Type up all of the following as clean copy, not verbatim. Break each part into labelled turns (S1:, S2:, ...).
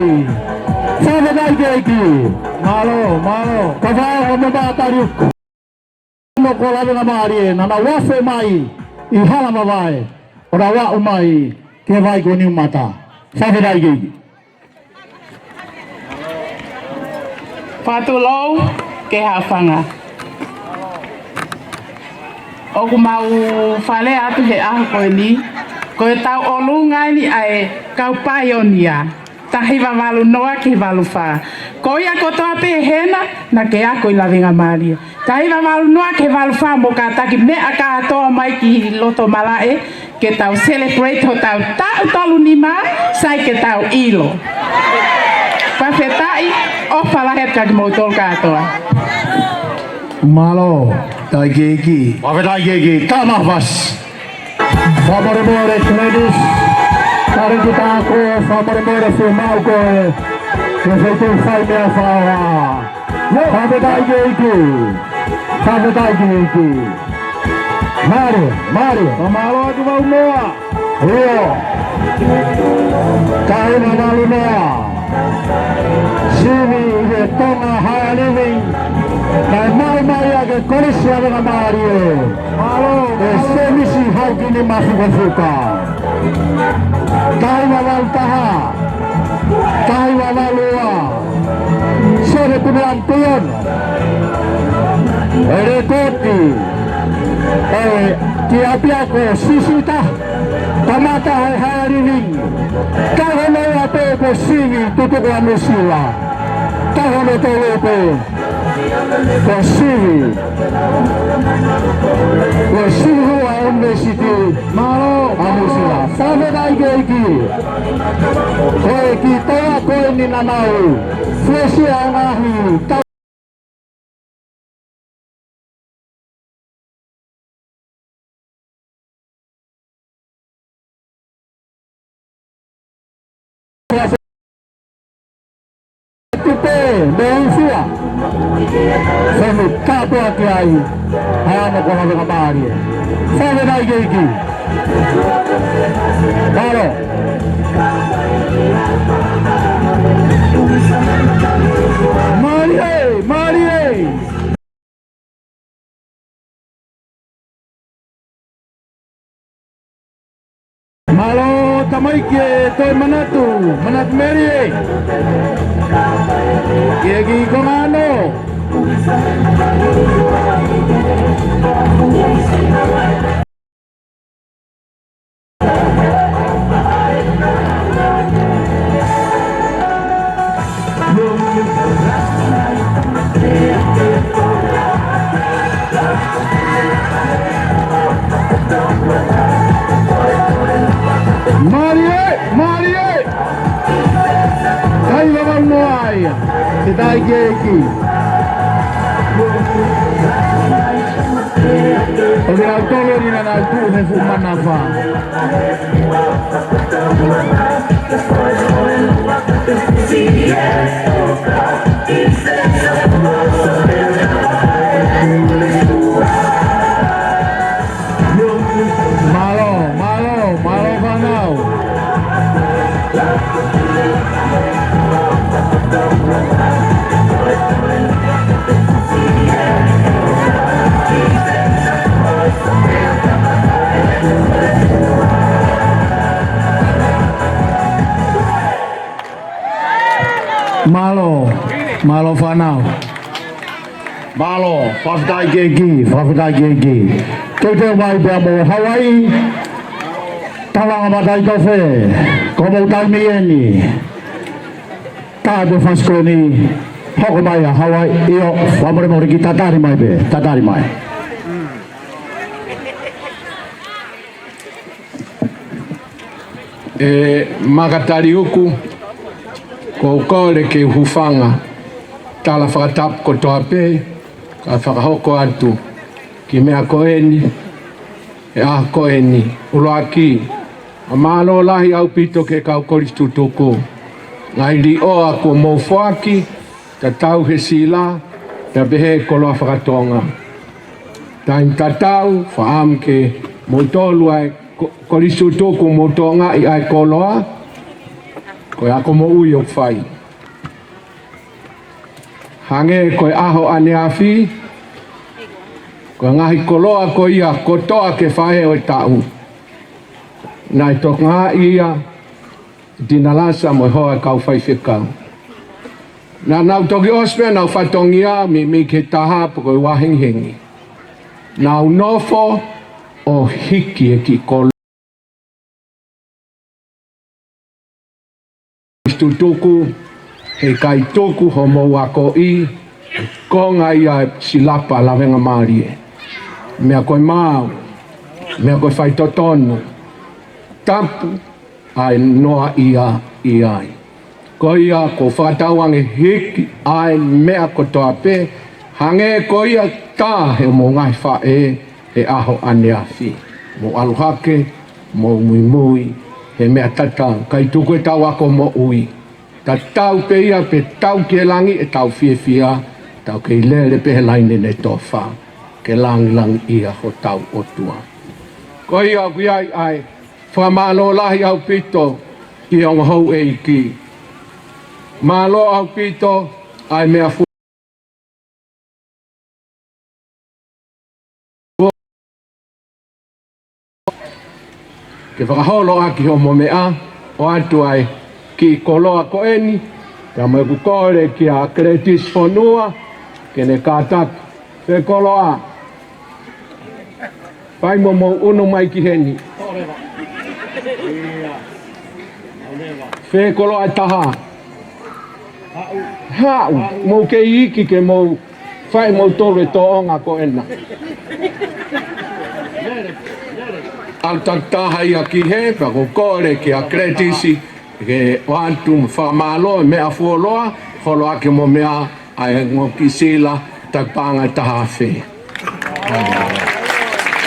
S1: Sama dai keki. Malo. Kau mau batari. Mau kau Lavengamalie, nana wafe mai. Ihala mawai. Orawa umai. Kevai koni mata. Sama dai keki.
S2: Fatulou ke hafanga. Oku mau fale atu he aho koe ni. Koe tau olu ngai ni ai kau paionia. Tahi wawalu noa ke walu wha. Koe a kotoa pe hena na ke a koe Lavengamalie. Tahi wawalu noa ke walu wha mo ka taki me a ka atoa mai ki loto malae. Ke tau celebrate ho tau talu ni ma sai ke tau ilo. Pafetai o palahet kag motol katoa.
S1: Malo, dai keki. Wafe dai keki. Tama vas. Famore kredis. Kare kita aku famore firmau ko. Kesetu sai me afawa. Wafe dai keki. Mari. Pamalo aku mau moa. Rio. Kai malu moa. Sini ke Tonga high living. Dan mai ke kolis Lavengamalie. Malo. Semisi hau kini masuk ke suka. Kai wawal taha. Kai wawal lua. Sore punya pion. Rekoti. Tiap-tiapko sisita. Tamata high living. Kahone ape ko sini tutuk anusila. Kahone tolope. Ko sini wa university. Malo anusila. Same dai keki. Koe kita koe ni nanau. Fresi angahi. Bensia, semi kato akiai, hanya kau Lavengamalie. Sama dai keki. Malo. Marie. Malo tamai ke toi manatu Mary. Kegi komano. Marie. Kai wawal moai. Dai keki. Oleh tolo ni na tu he fumanafa. Malo banau. Malo fanau. Malo, fafdai keki. Kita mai bermo Hawaii. Tawang badai kafe. Komo tami ini. Kado faskoni. Hokomai Hawaii. Iyo, famore mo kita tatari mai.
S3: Magatari uku ko kore ke hufanga tala whakatap ko toape ka whakahoko atu ki mea koeni a koeni uloaki a malo lahi au pito ke kau koristu toko ngai li oa ko moufoaki ta tau he sila ta behe koloa whakatonga taim tatau whaam ke motolu ai koristu toko motonga i ai koloa Koe ako mo ui o whai. Hange koe aho ane awhi. Koe ngahi koloa ko ia kotoa ke whae o tau. Nai tok ngā ia dina lasa mo hoa kau whai whikau. Nā nau toki ospe nau whatongia mi ke taha po koe wahenghengi. Nau nofo o hiki e ki kolo. Tutuku he kai tuku ho mo wako I konga ia silapa Lavengamalie. Mea koe mau, mea koe whai totonu. Tapu ai noa ia I ai. Ko ia ko whakatauange hiki ai mea ko toa pe. Hange ko ia tā he mo ngai whae he aho ane awhi. Mo aluhake, mo mui. He mea tata, kai tuku e tau ako mo ui. Ta tau pe ia pe tau ke langi e tau fia, tau ke lele pe he laine ne tofa. Ke langi ia ho tau otua. Ko ia kui ai, whamalo lahi au pito ki onga hou e iki. Malo au pito ai mea fu. Ke whakaholo aki ho mo mea, o atu ai ki koloa ko eni, ka mai ku kore ki a kretis fonua, ke ne kātak, whe koloa. Pai mo unu mai ki heni. Whe koloa taha. Hau, mo ke iki ke mo, whai mo tore to onga ko ena. Al taktaha ia ki he, pa ko kore ki a kretisi, ke wantu whamalo, mea fuoloa, holo ake mo mea, ai ngō ki sila, takpanga taha whe.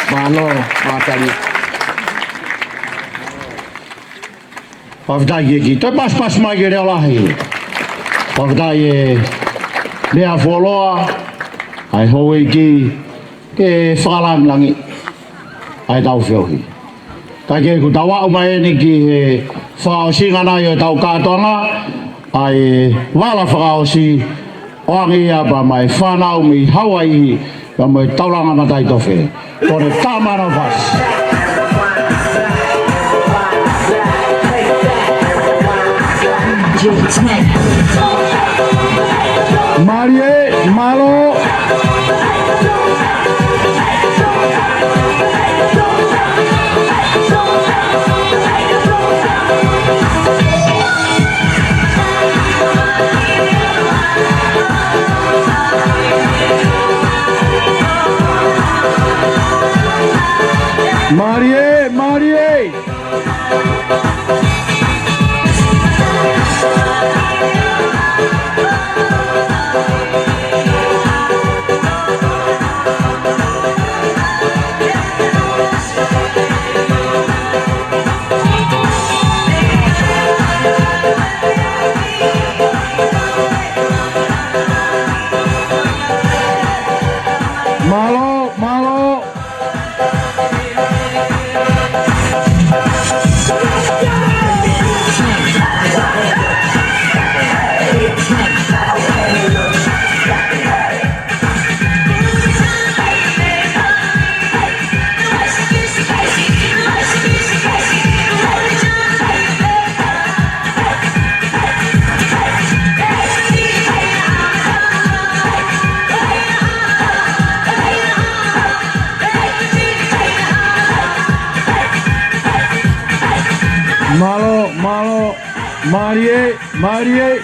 S3: Malo, mātari.
S1: Pavdai e ki, toi pas mai ke reo lahi. Pavdai e mea fuoloa, ai hou e ki, ke whakalangi. Ai tau whiohi. Kai ke ku tau au mai ni ki he whaosi ngana i o tau kātonga, ai wala whakaosi oangi ia pa mai whanau mi Hawaii pa mai tauranga na tai tofe. Kore tāmana pas. Marie, malo. Marie, Marie. Malo, malo. Malo, malo, Marie, Marie.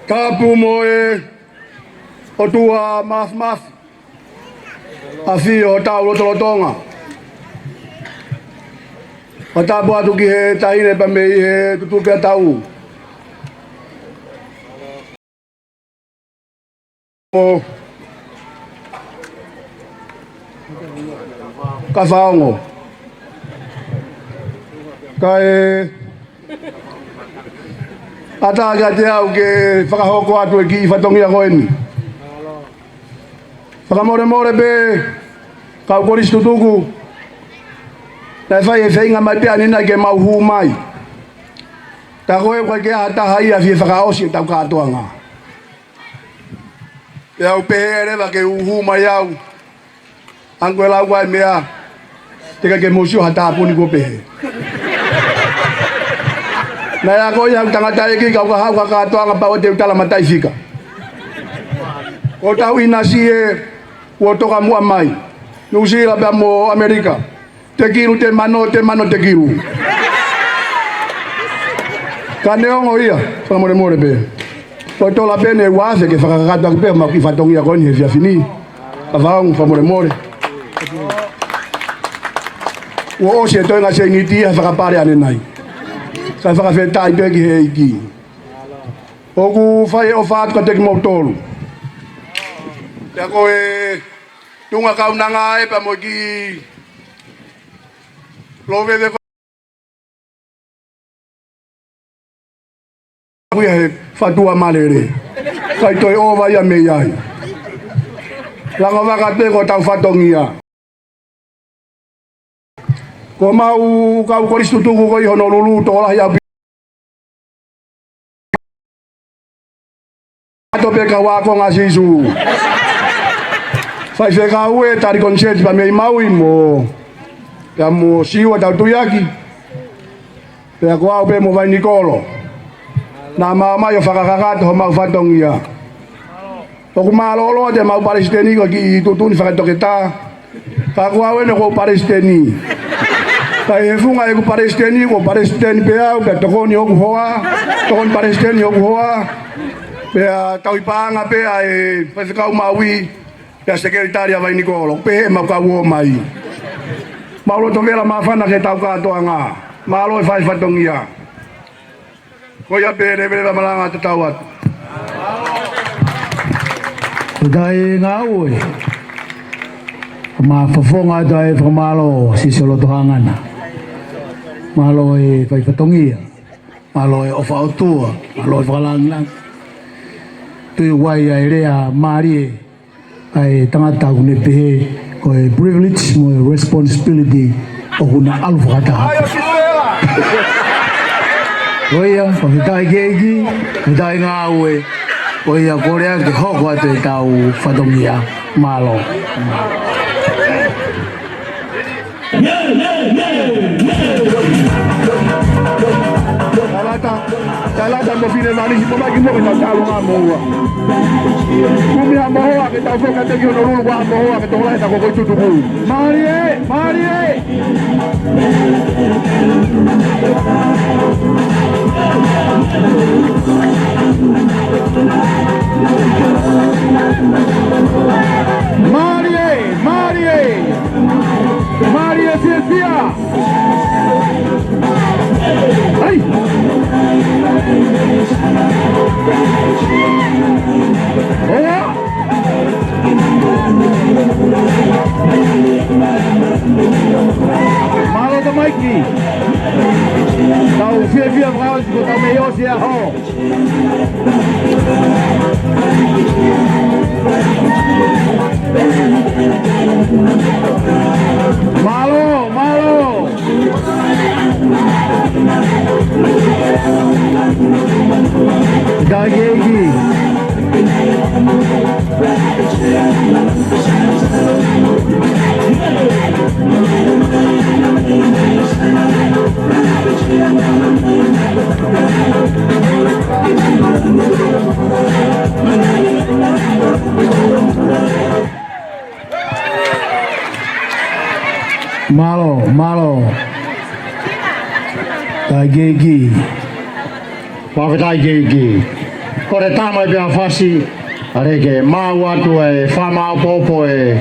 S1: Tapu moe o tua maf a fi o tau lo Tonga. O tapu atu ki he tahine pa me I he tutu pia tau.
S4: O kafaongo kai ata ga te au ke whakahoko atu e ki whatongia koeni whakamore be kau koristu tuku tai whai e whainga mai pia nina ke mauhu mai ta koe kwa ke ata hai a fie whakaosi e tau katoanga e au pehe rewa ke uhu mai au angwe lau kai mea teka ke mosio hata apuni ko pehe na ya ko ya tangata e ki kau ka hau ka katoanga pa o te utala matai fika o tau inasi e o toka mua mai Nusira ba mo Amerika te kiru te mano te kiru kaneongo ia whakamore be o tola pene wase ke whakakata ke pe ma ki whatongia koni he fia fini ka whaong whamore o ose toi nga se ngiti ha whakapare ane nai ka whakawhetai pe ki he iki o ku whai o whaat ka teki mau tolu te ako e tunga kaunanga e pa mo ki love ko kuya he fatua malere kai toi ova ya me yai langa waka te ko tau fatongia ko mau kau koristu tuku ko i Honolulu tola ya ato pe ka wa ko ngasisu fai fe ka ue tari concert pa me maui mo ya mo siwa tau tuyaki pe ko au pe mo vai Nikolo na mama yo whakakakato ho mau whatongia o ku malolo te mau paristeni ko ki tutuni whakatoketa whakua wene ko paristeni kai e funga e ku paristeni pe au pe tokoni oku hoa tokoni paristeni oku hoa pe tau ipanga pe e whakau maui pe sekretaria vai Nikolo pe mau ka uo mai maulo tokela mawhana ke tau katoanga malo e whai whatongia ko ya bere malanga te tawat
S1: dai ngau ma fofonga dai formalo si solo tohangana malo e fai fatongia malo e ofa otua malo e falang tu wai ai rea mari ai tangata une pe ko e privilege mo responsibility o kuna alfata oia pakitai keiki pakitai ngawe oia korea ke hoko atu e tau whatongia malo talata mo fine mani si pomaki mo ke tau nga moa kumi a moa ke tau whoka teki Honolulu kwa moa ke tola e tako koi tutuku Marie Silvia ai malo da Mikey tau via Braus ko tau meio se a ho malo dagegi malo dagegi Whakatagegi. Kore tāmai pia whasi, areke mau atu e whamau popo e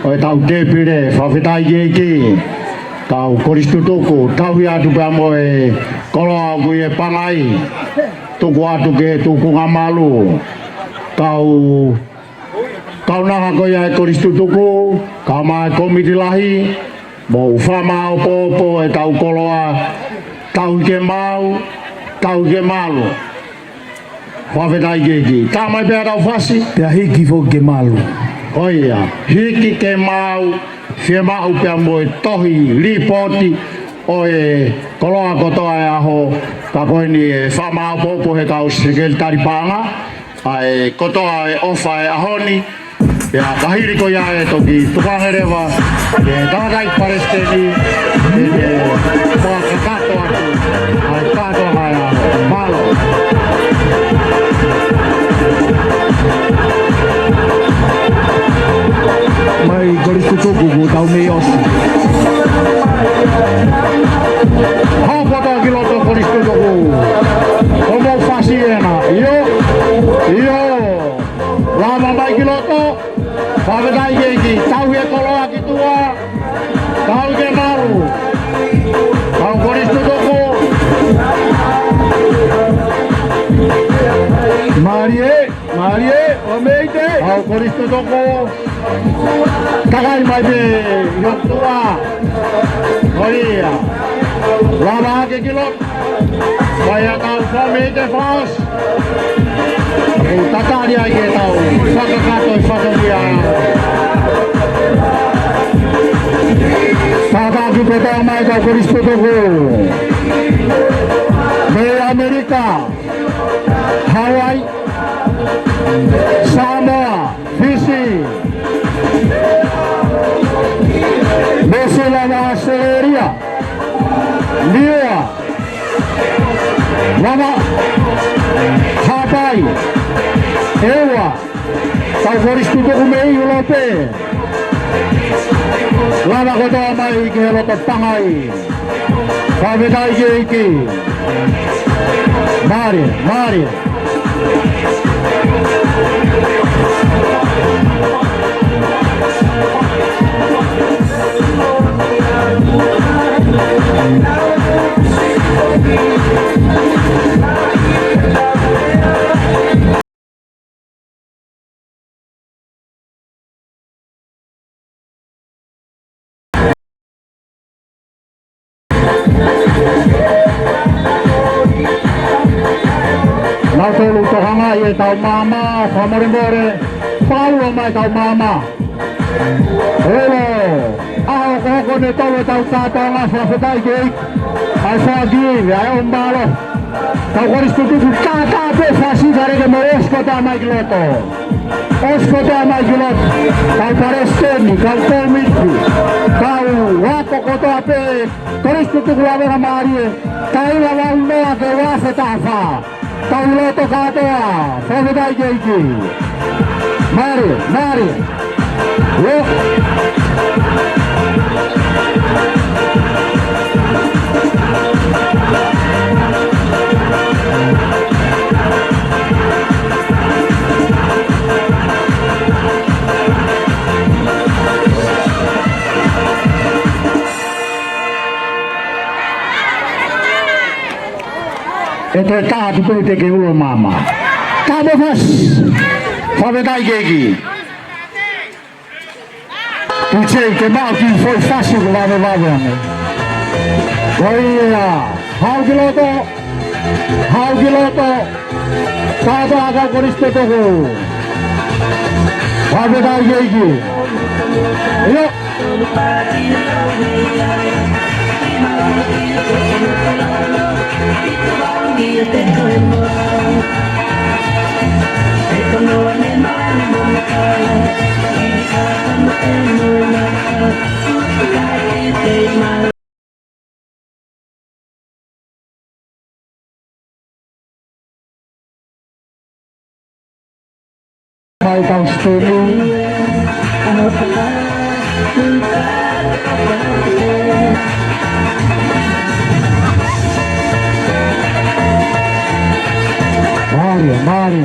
S1: o e tau tepire, whakatagegi. Tau koristu tuku, tau i atu pia mo e kolo au e pangai. Tuku atu ke tuku ngamalu. Tau Kauna ko ya koristutuku, kama komiti lahi, mo ufama opo e tau koloa, tau ke mau, tau ke malu. Whawhetai keki. Tamai pēr au whasi, pēr hiki fo ke malu. Oia, hiki ke mau, whia mau pēr moe tohi, ripoti, oe koloa kotoa e aho, ka koe ni e whama opo he kau sikeli taripanga, ai kotoa e ofa e ahoni, ya kahiri ko ya e toki tukangerewa ke tamakai paresteni ke poa kakato aku ai kato haya malo mai koristutuku ku tau mei osi hau koto kiloto koristutuku komo fasiena iyo lama mai kiloto Whawhetai keki, tau he koloa ki tua, tau ke maru, tau koristutuku. Marie, o meite, tau koristutuku. Kakai mai pe, yok tua, koia. Lama hake kilot, kaya tau so meite fos. Tatari ai ke tau, whakakato e whakaria. Tātāki ko tau mai tau koristutuku. Me Amerika, Hawaii, Samoa, Fiji, me Lava Australia, Niua, Lava Hawaii, Ewa, tau koristutuku me Iulope. Lama kotoa mai ke loto pangai. Whawhetai keki. Mari. Tolu tohanga ye tau mama, whamoremore, paulo mai tau mama. Elo, aho koko ne tolu tau tātonga, whawhetai keki, ai whagiwi, ai ombalo. Tau koristutuku tātā pe whasikareke mo oskota mai kiloto. Oskota mai kiloto, tau paresteni, kau komiti, tau wako kotoa pe, koristutuku Lavengamalie, tau ila waunoa ke whawhetawha. Tau loto katoa, whawhetai keki. Mari. Yo. Ete tātu pete ke ulo mama. Tāpo fas. Whawhetai keki. Tuchei ke mau ki foi fasi ko lave ane. Oia. Hau kiloto. Tātu aga koristutuku. Whawhetai keki. Yo. Mai tau stonu. Mari.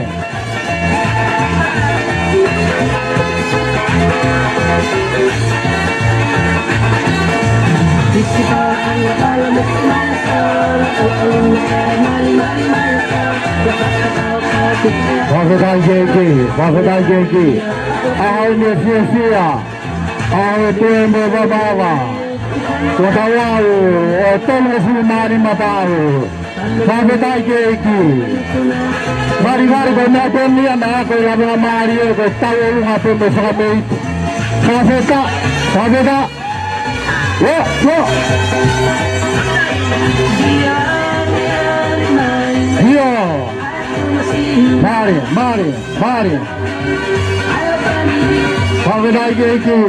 S1: Whawhetai keki. Ahau ni sia-sia. Ahau tuembe babawa. Kotawau o tonga sumari matau. Sabe dai keiki. Mari ko na teni ana ko Lavengamalie ko tau lunga pembe sabe. Sabe da. Yo. Yo. Mari. Sabe dai keiki.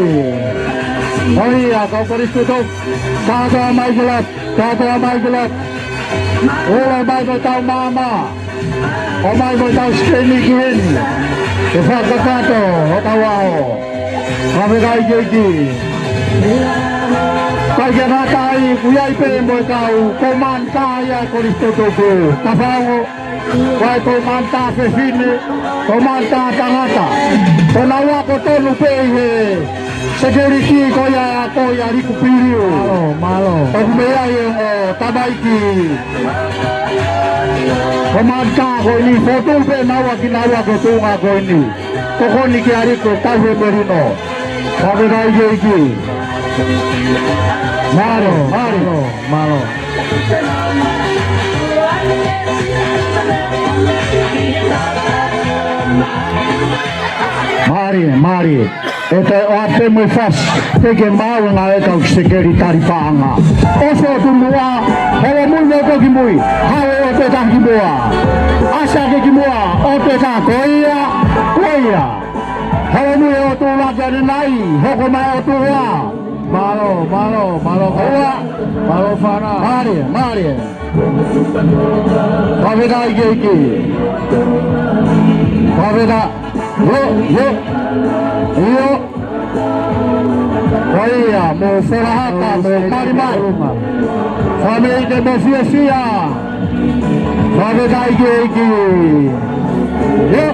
S1: Oh iya, kau koris tutup. Kata mai gelat. Oleh mai tahu mama. Oh mai tahu sekali kian. Kesal kata, tahu awak. Kami kau jadi. Kau jangan tahu, kuyai pembo kau. Komanta ya koris tutup. Tahu. Kau komanta sesini, komanta tangata. Penawa kau tu lupa. Security koya rikupirio. Malo. Pagmaya yung tabaiki. Komanta ko ini foto pe nawa ginawa ko tunga ko ini. Koko ni kiari ko tahu berino. Sabi na iki. Malo. Mari. Ito ate mo fast. Teke mau nga ito sekretary paanga. Oso tumua. Hawa mo ko gimui. Hawa ote ta gimua. Asa ke gimua. Ote ta koia. Hawa mo oto la jani nai. Hoko mai oto wa. Malo koia. Malo fana. Mari. Kaveda iki. Kaveda. Yo. Oia, mo serahata, mo marimai. Sabe ike mo sia-sia. Sabe dai iki. Yo.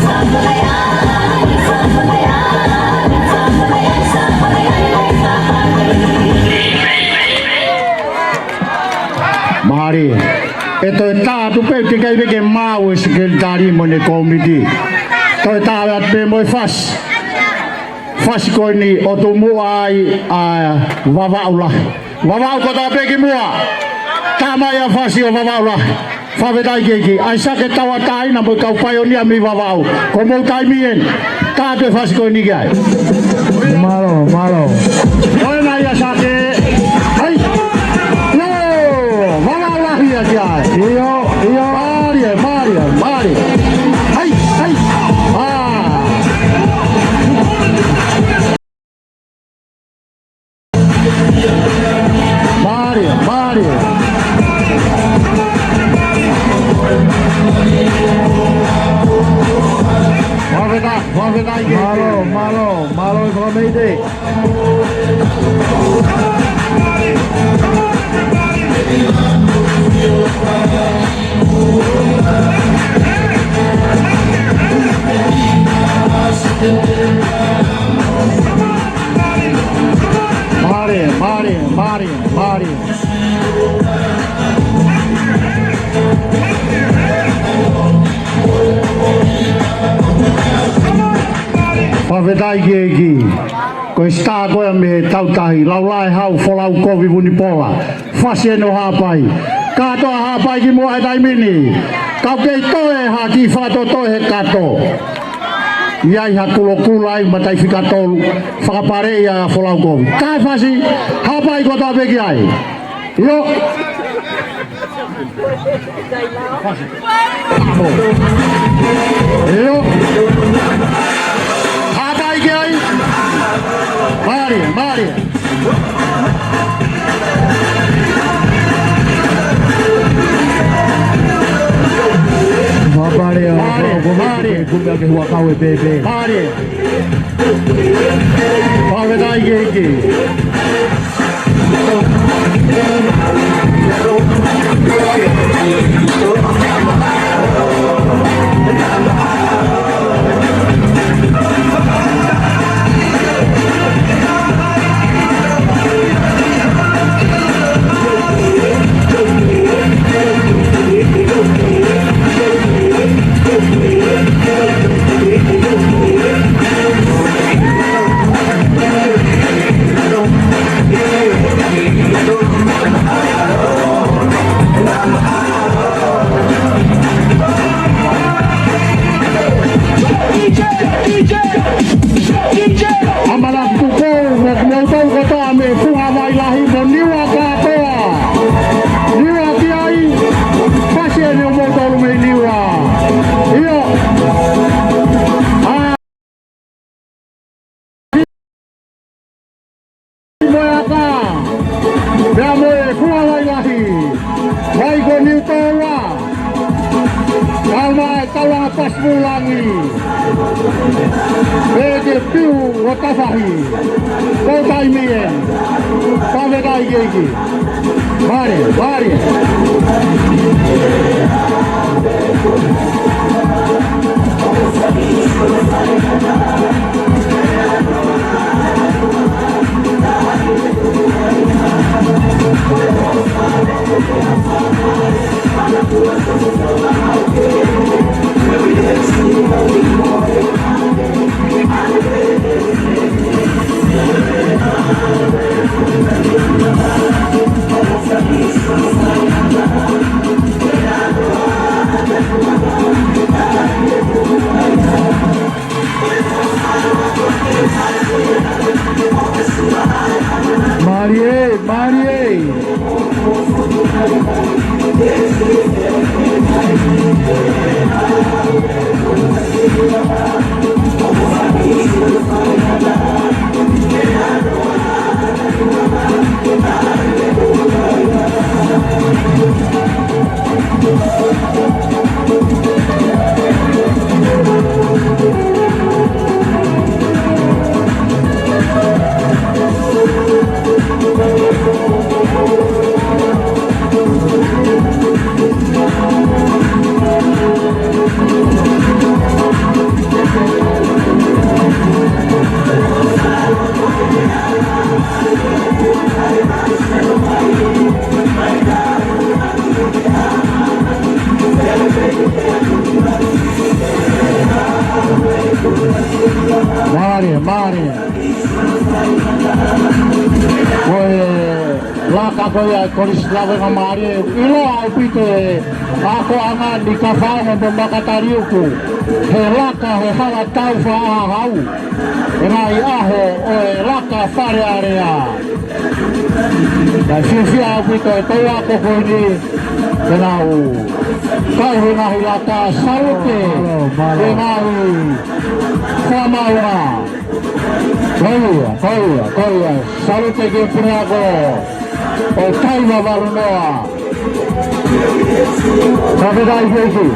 S5: Somebody
S1: mari. Ito ta tu pe te kai ke mau sekretari mo ne komiti. To ta at pe mo fas. Fas ko ni o tu mu ai vavaula. Vavau ko ta pe ki mua. Tama ya fas o vavaula. Favedai geki, ai sake tawa tai na mo kau paionia mi vavau. Ko mo tai mien. Ta te fas ko ni gai. Malo. Oi na ya sake. Ai. No, vavau la hia gai. Iyo. Mari. Ai. Mari. Malo economide. Mari. Pavedai geki. Ko sta ko me tautahi laulai hau folau ko vivuni pola. Fasi no hapai. Kato hapai ki mo ai mini. Kau ke toe ha ki fato toe kato. Iai ha kulai matai fikato fakapare ya folau ko. Kai fasi hapai ko ta beki ai. Yo. Yo. Hapai ki ai. Mari. Mari. Kumbe ke hua kawe bebe. Mari. Pavedai geki. Mari. Marie. Mari. Koe laka koe koris Lavengamalie ilo au pite ako anga ni kawhaonga mo makatariuku he laka he hala tau whaahau e nai aho o e laka whare area kai whiwhia au pite e tau ako koe ni e nau kai he nahi laka salute e nau whamaunga Koia, salute ke pinago o taiwa warunoa. Whawedai keiki.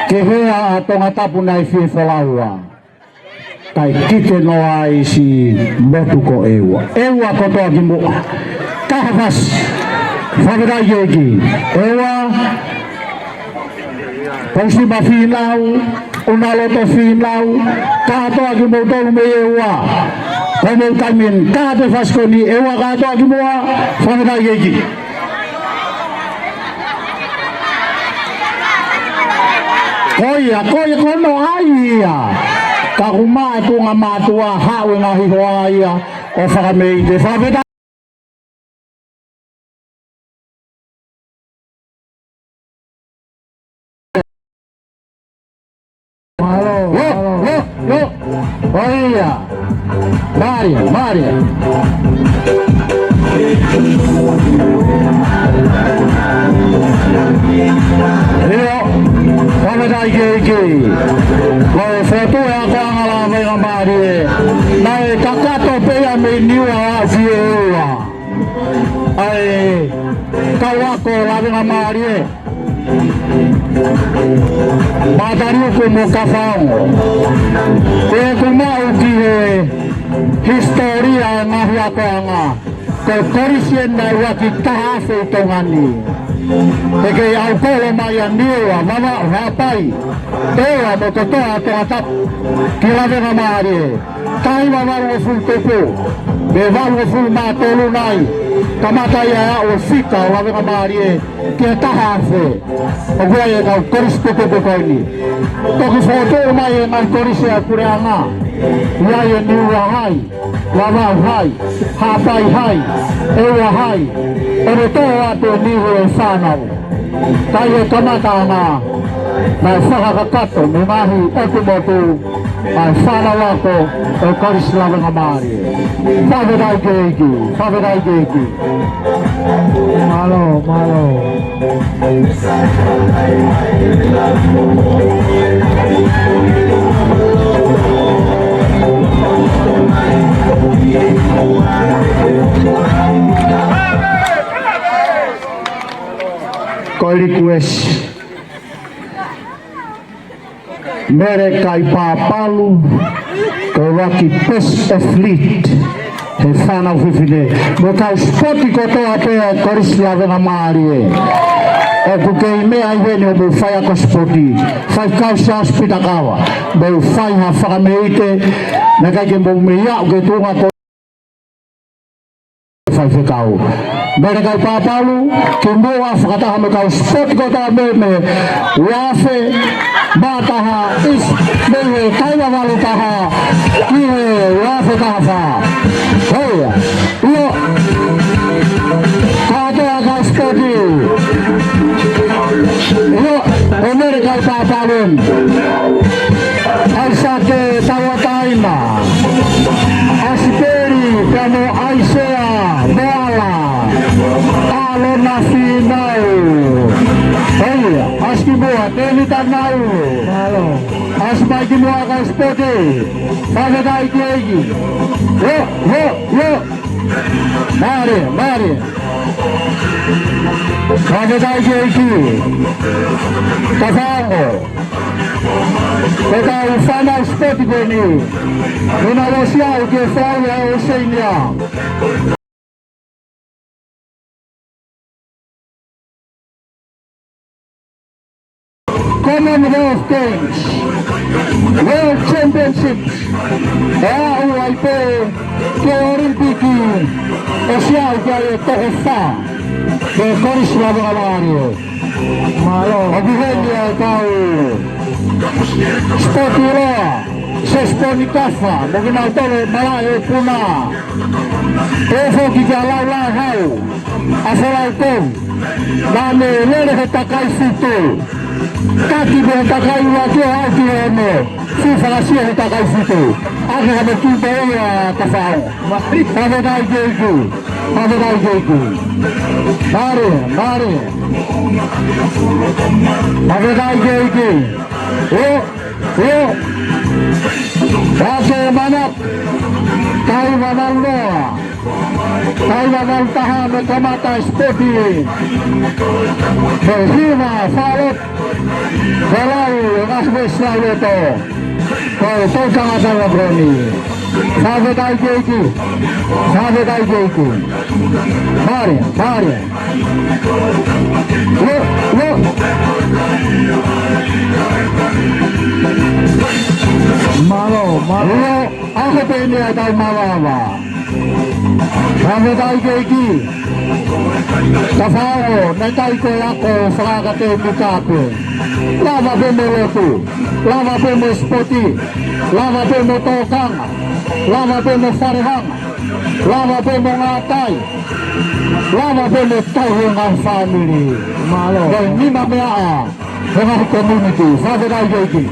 S1: Kehea tonga tapu nai whiwhalaua. Tai kite no ai si motuko ewa. Ewa kotoa ki mua. Kahawhas. Whakadai keiki. Ewa. Pausima whinau. Unaloto whinau. Kahatoa ki mua tolu me ewa. Komo kaimin. Kahate whaskoni. Ewa kahatoa ki mua. Whakadai keiki. Koia kono aia. Ka kuma tu nga matua hawe nga hihoa ia o whakameite. Whaweda Lo Koia Maria Whawedai keiki. Koe whetu ea koanga Lavengamalie. Nai kakato pea me niua a whieua. Ai kawako Lavengamalie. Matariuku mo kawhaongo. Koe kumau ki he historia ngahia koanga. Koe korisien nai waki tahawhi tongani. Eke au kolo mai a niua, mama hapai. Ewa mo totoa toa tapu. Ki Lavengamalie. Taiwa waru o fultepu. Me waru o ful matolu nai. Kamata ia o fika o Lavengamalie. Ki tahawhi. O kua e kau koris pepepe koini. Toki foto mai e ngai korise a kureanga. Ia e niua hai. Wawau hai. Hapai hai. Ewa hai. Ere toa ato niho e whanau. Tai e kamata ana. Nai whakakato me mahi eku motu. Ai whanau ako e koris Lavengamalie. Whawedai keiki. Malo. Koe request mere kai papalu koe waki best athlete he whanau whiwhine mo kau spoti kotoa pea koris Lavengamalie e kukei mea i hene o mo whai ako spoti whai kau sa hospita kawa mo whai ha whakameite na kai ke mo mea o ke tunga ko whai whikau mere kai papalu ke mua whakataha me kau spoti kotoa me wafe mataha is mehe taiwa walu taha kihe wafe taha wha Koia Io Katoa kau spoti Io o mere kai papalun Aisake tawataina Asiperi kamo Aisea Moala Alona Finau Koia kimua, telitan nau. Malo. Asma kimua ka spoti. Favedai kiegi. Yo. Mari. Favedai kiegi. Tofoa. Kita ufana spoti beni. Inalosia uke fauya osenia. Commonwealth Games, World Championships, UIP, ke Olimpiki, Asia ke Tofoa, ke Koris Lavengamalie. Malo, abuhenya kau. Spotilo, sesponi kafa, mungkin tole malai puna. Tofo kita lau, asalai kau. Name lele hetakai situ. Kaki dia takai waktu aku ini, FIFA Asia takai situ. Aku ada kita ya Tofoa. Ada dah jeku. Mari. Ada dah jeku. Yo. Bagaimana? Kau mana loa? Kau mana tahan kemata spoti? Berhina falut. Kalau nasib selalu tu, kau jangan salah berani. Sampai dah jeku. Mari. Yo. Malo. Aku pengen ada mawa. Sampai dah jeku. Tofoa, nanti ko ako sagate mikape. Lava pemelotu, lava pemo spoti, lava pemo tokang, lava pemo farhang, lava pemo ngatai, lava pemo tahungan family. Malo, dan ni mamea dengan community. Sampai dah jeku.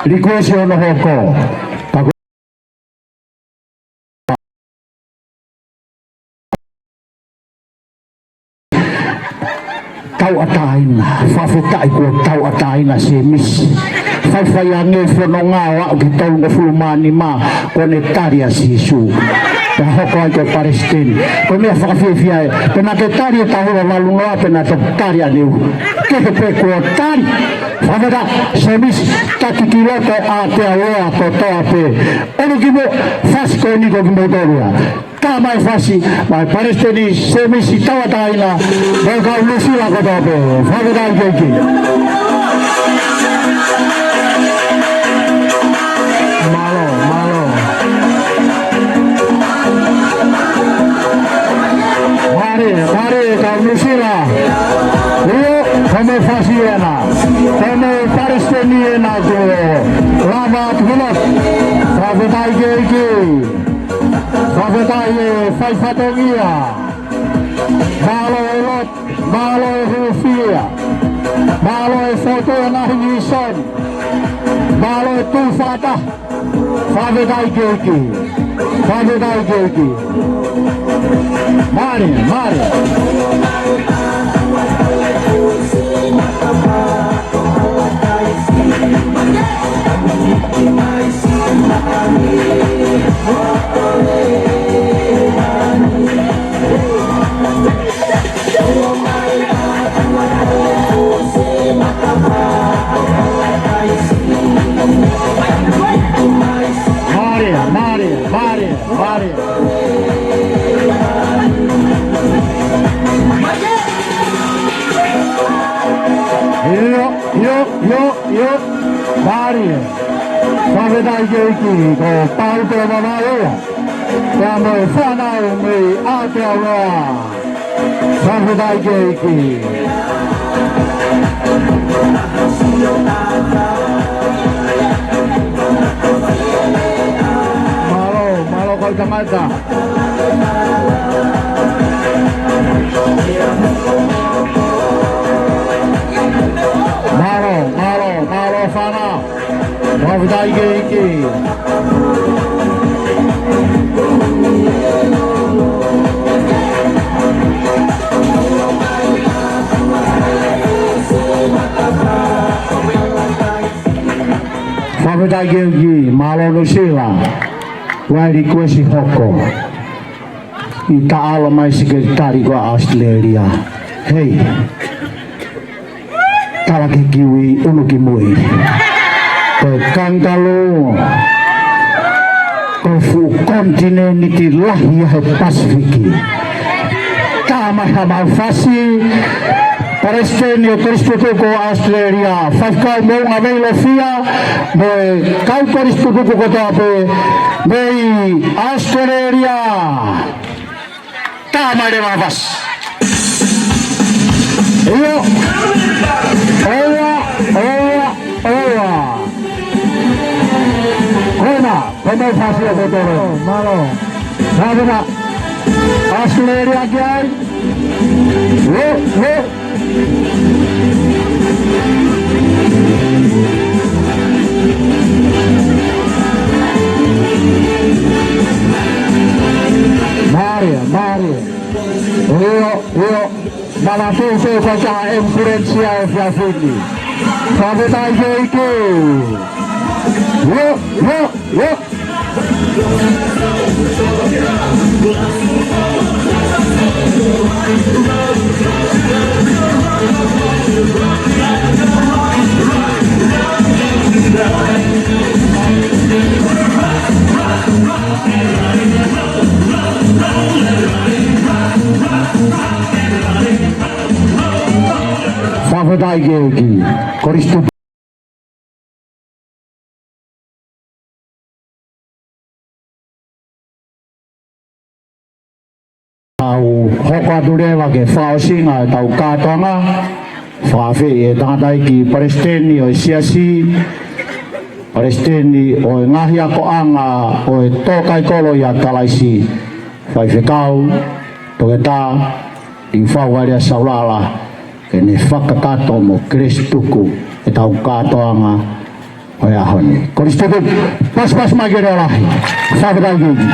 S1: Likuasi ono hoko. Tau ataina, fafutai ko tau ataina semis. Fafayange fonongawa kitau ngofulumani ma konektaria sisu. Hoko ko Palestin. Ko me fakafia pena tari tahu lalu ngoa pena tari aniu. Kepe ko tari. Famada semis takikilo te ate awa totoa pe. Ono kibo fasko ni ko kimodoria. Kamai fasi, mai Palestini semis tawa taina. Baka lusila ko tope. Famada jeki. Malo. Mari kami sila. Yo, kami fasiena. Kami Palestiniena ko. Lamat gulot. Sabetai geki. Sabetai faifatongia. Malo elot, malo rufia. Malo foto nahingison. Malo tufata. Sabetai geki. Mari. Yo, Mari. Sabetai jeiki ko tau te mamaia. Kamo whanau me Aotearoa. Whawhitai ke iki. Malo kau tangata. Malo sana. Whawhitai ke iki. Whawhitai ke iki. Malo no sila. Wai kuesi hoko. I ta'ala mai sekretari ko Australia. Hei. Tala ke kiwi unu ki mui. Ko kankalo. Ko fu kontinen niti lahi he Pasifiki. Tama hama fasi. Parestenio Kristutuko Australia. Fafkau mo ngavelo fia. Mo kau Kristutuko ko tape. Mei Australia. Tama de mavas. Iyo. Oya. Kona, como fácil de todo. Malo. Sabena. Australia que hay. Mario. Yo. Maamafo'ou kaya influencia via fini. Whawhitai ke iki. Yo. Whawhitai ke iki. Koristu tau hoko adurewa ke whaosinga tau kātonga whawhi e tātai ki Palestini o siasi Palestini o ngahi ako anga o Tokaikolo ia talaisi whaiwhekau toke tā i whauaria saulala ke ne whakakato mo Kristuku e tau kātoanga o iahoni Kristuku pas magere rahi whawhitai ke iki.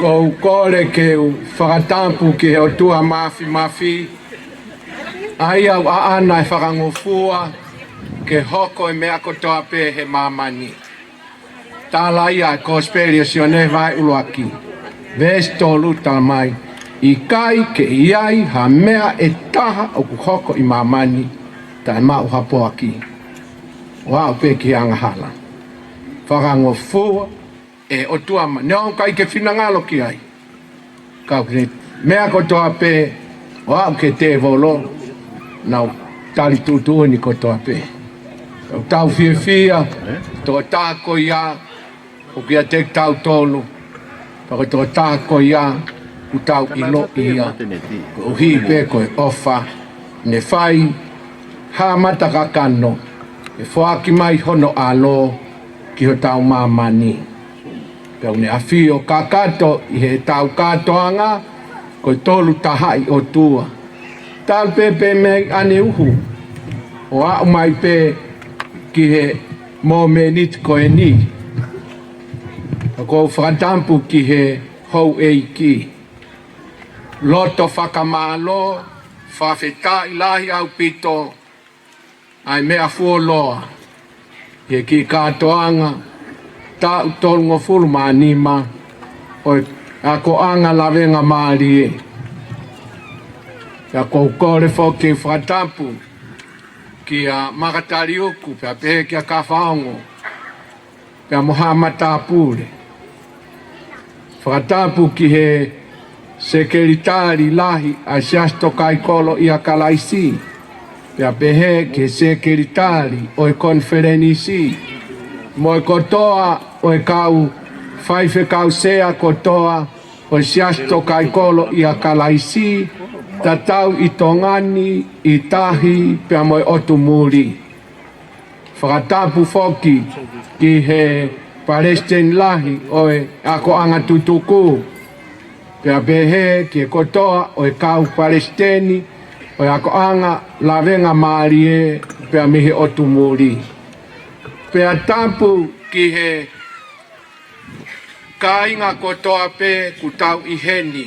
S3: Ko kore ke whakatampu ke o tua mafi ai au aana e whakangofua ke hoko e mea kotoa pe he mamani tala ia ko sperio si o ne vai uloaki vesto luta mai i kai ke iai ha mea e taha o ku hoko i mamani ta e mau hapo aki wao pe ki anga hala whakangofua e o tua ma neon kai ke finangalo ki ai ka ke mea kotoa pe wao ke te volo na tali tutu ni kotoa pe o tau fia to tako ia o kia te tau tolu pa to tako ia u tau ilo ia o hi pe ko ofa ne fai ha mata kakano e foaki mai hono alo ki ho tau mamani pe ne afio kakato i he tau katoanga ko tolu tahai o tua tal pepe me ane uhu o a mai pe ki he mo menit ko eni ko fratampu ki he hou eiki loto whakamalo whawheta ilahi au pito ai mea fuoloa he ki katoanga ta tolngo fulma nima o ako anga Lavengamalie ya ko kore foke fratampu ki a makatariuku pe pe ki a kafaongo pe Muhammad tapule fratampu ki he sekeritari lahi a sias Tokaikolo i a kalaisi pe pehe ki sekeritari o e konferenisi mo e kotoa o e kau faife kau sea kotoa o sias Tokaikolo i a kalaisi tatau i tongani i tahi pe mo e otumuri whakatapu foki ki he Palestine lahi o e ako anga tutuku pe pehe ki e kotoa o e kau Palestini o e ako anga Lavengamalie pe mihi otumuri pe tapu ki he kainga kotoa pe kutau i heni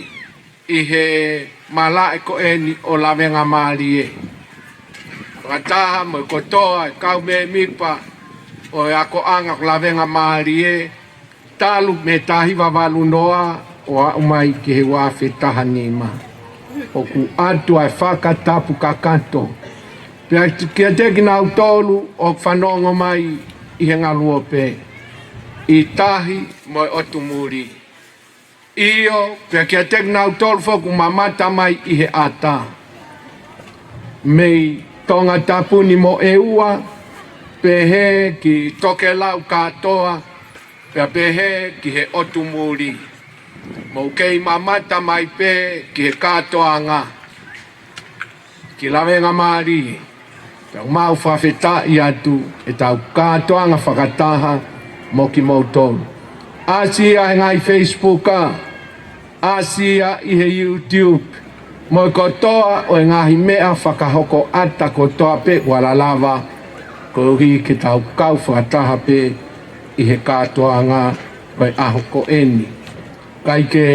S3: i he malae ko eni o Lavengamalie rataha mo kotoa kau me mipa o ako anga Lavengamalie talu me tahi wawalu noa o umai ki he wafe tahanima o ku atu ai whakatapu kakato pia kia teki na utolu o whanongo mai i he ngalua pe i tahi mo e otumuri iyo pia kia teki na utolu foku mamata mai i he ata mei tonga tapuni mo e ua pehe ki toke lau katoa pia pehe ki he otumuri mo kei mamata mai pe ki he katoa nga ki Lavengamalie tau mau whawheta i atu e tau katoa nga whakataha mo ki mautolu asia e ngai Facebooka asia i he YouTube mo kotoa o e ngahi mea whakahoko ata kotoa pe wala lava ko hi ki tau kau whakataha pe i he katoa nga ko e ahoko eni kai ke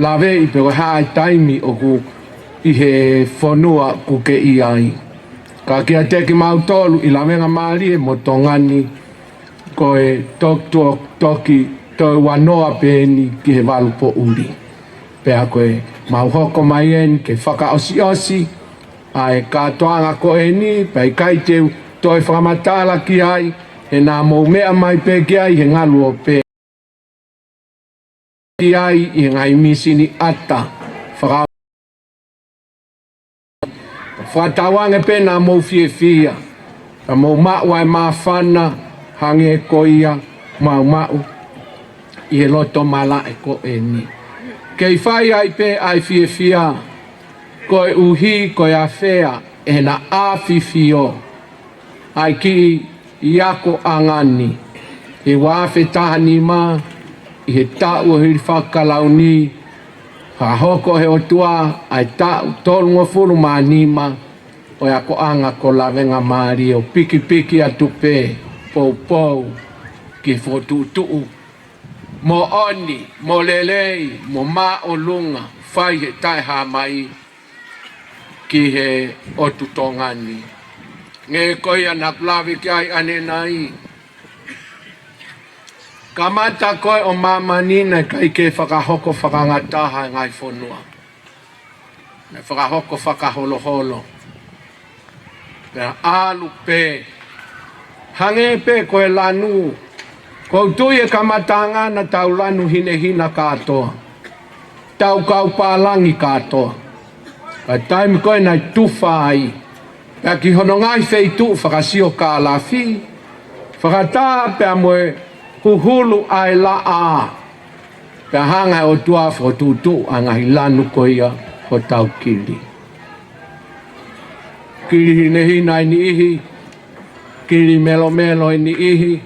S3: lave i pe hai taimi o ku i he whanua ku ke i ai ka kia teki mautolu i Lavengamalie mo tongani ko e toki toi wanoa pe ni ki he walu po uri pe a koe mauhoko mai en ke whaka osi osi ai katoanga ko e ni pe kai te toi whamatala ki ai he nā mou mea mai pe ki ai he ngalu o pe ki ai i ngai misini ata whatawange pe nā mou fie fia ka mou mau ai mawhana hange koia mau i he loto mala e ko e ni kei whai ai pe ai fie fia koe uhi koe a whea e na awhi fio ai ki iako angani e wafe tahani ma i he tau o hiri whakalauni ha hoko he otua ai tau tolungo furu manima o ako anga ko Lavengamalie o piki piki atu pe pou ki fotutuu mo oni mo lelei mo ma o lunga fai he tai ha mai ki he otu tongani nge koia na plavi ki ai ane nai kamata koe o mamanina kai ke whakahoko whakangataha ngai whonua me whakahoko whakaholoholo pera alu pe hange pe koe lanu ko tui e kamatanga na tau lanu hina katoa tau kau palangi katoa ka taimi koe nai tufa ai pea ki honongai feitu whakasio ka lafi whakata pea moe huhulu ai la a pea hanga o tua whotutu a ngahi lanu koia ho tau kili hina ni ihi kili melo ni ihi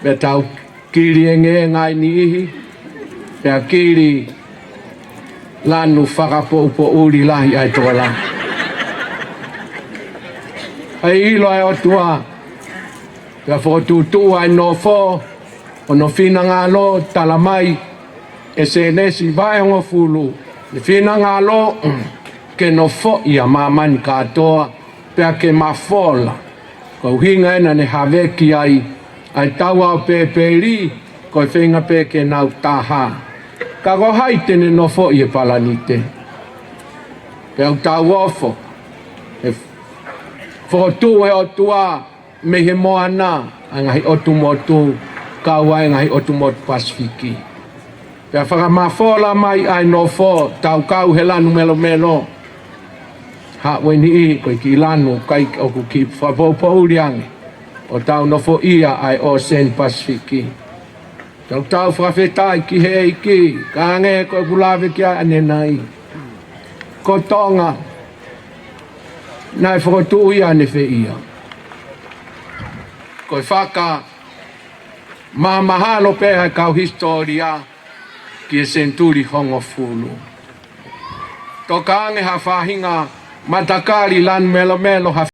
S3: pe tau kili enge ngai ni ihi pe kili lanu whakapo uri lahi ai tola ai ilo ai otua pe whotutu ai no fo o no fina ngalo talamai e se nesi vai ngo fulu le fina ngalo ke no fo ia mamani katoa pe ke mafola ko hinga ena ne haveki ai taua peperi koe whenga peke nau taha. Ka ko haite ne nofo i e palanite. Pe au tau ofo. E whotu e otua me he moana. Angahi otu motu. Kaua ngahi otu motu Pasifiki. Pe a whakamafola mai ai nofo. Tau kau he lanu melo melo. Ha weni i koe ki lanu kai oku ki whapopou riange. O tau nofo ia ai o sen Pasifiki. Tau whawhetai ki he iki, ka ange koe pulawe ki a ane nai. Ko Tonga, nai whakotu ia ane whe ia. Koe whaka, mahalo peha kau historia ki e senturi hongo fulu. Toka ange ha whahinga matakari lan melo melo ha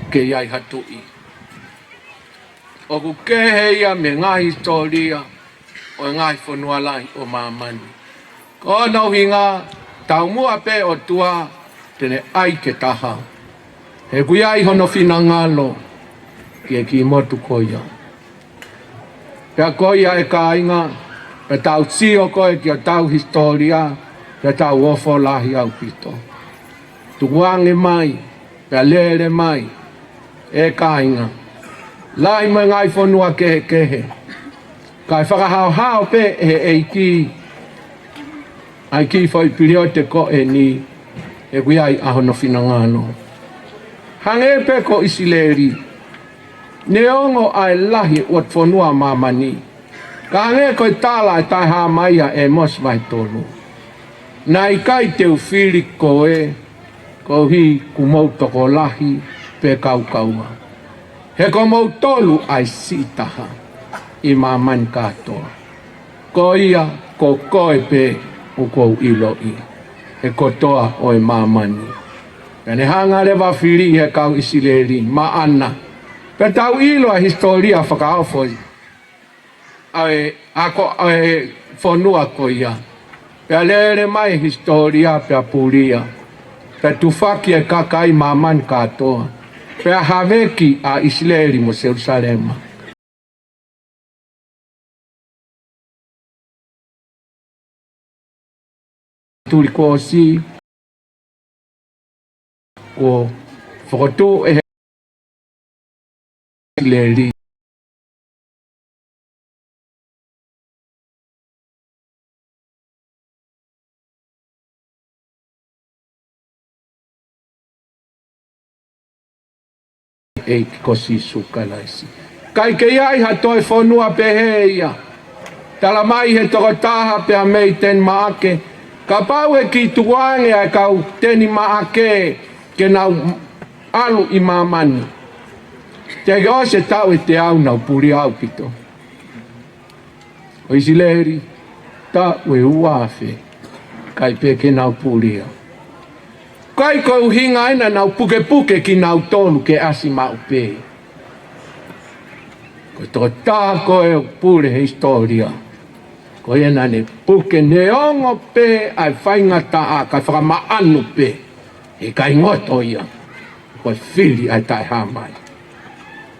S3: ke iai hatui. O ku kehe ia me ngā historia o ngā whanua lai o Māmani. Ko nau hinga tau mua pe o tua tene ai ke taha. He kui ai hono whina ngalo ki e ki motu koia. Pea koia e ka inga pe tau sio koe ki o tau historia pe tau ofo lahi au pito. Tukuange mai, pea lere mai, e kāinga. Lai mai ngai whanua kehe kehe. Kai whakahao hao pe he eiki. Ai ki whai pirio te ko e ni. E kui ai ahono whina ngano. Hange pe ko isileri. Ne ongo ai lahi wat whanua Māmani. Ka hange koe tāla e tai haa maia e mos mai tolu. Nai kai teu whiri koe. Ko hi kumou toko lahi. Pe kau kaua. He ko mau tolu ai sitaha i Māmani katoa. Ko ia ko koe pe o kou ilo i. E kotoa o e Māmani. Pene hanga rewa whiri he kau isileri maana. Pe tau ilo a historia whakaofoi. Ako e whanua ko ia. Pe lere mai historia pe puria. Pe tufaki e kakai Māmani katoa. Pe haveki a Israeli mo Jerusalema. Turi ko si o foto e Israeli. E kosi sukalaisi. Kai ke iai ha toi whanua pe heia. Tala mai he toko taha pe a mei ten maake. Ka pau e ki tuange ai kau teni maake ke nau alu i Māmani. Te o se tau e te au nau puri au pito. O isileri, ta ue uafe. Kai pe ke nau puri au. Kai ko uhinga ina nau puke puke ki nau tonu ke asi maupe. Ko to tā ko e pure historia. Ko ena ne puke neongo pe ai whainga taa kai whakamaanu pe. E kai ngoto ia. Ko whiri ai tai hamai.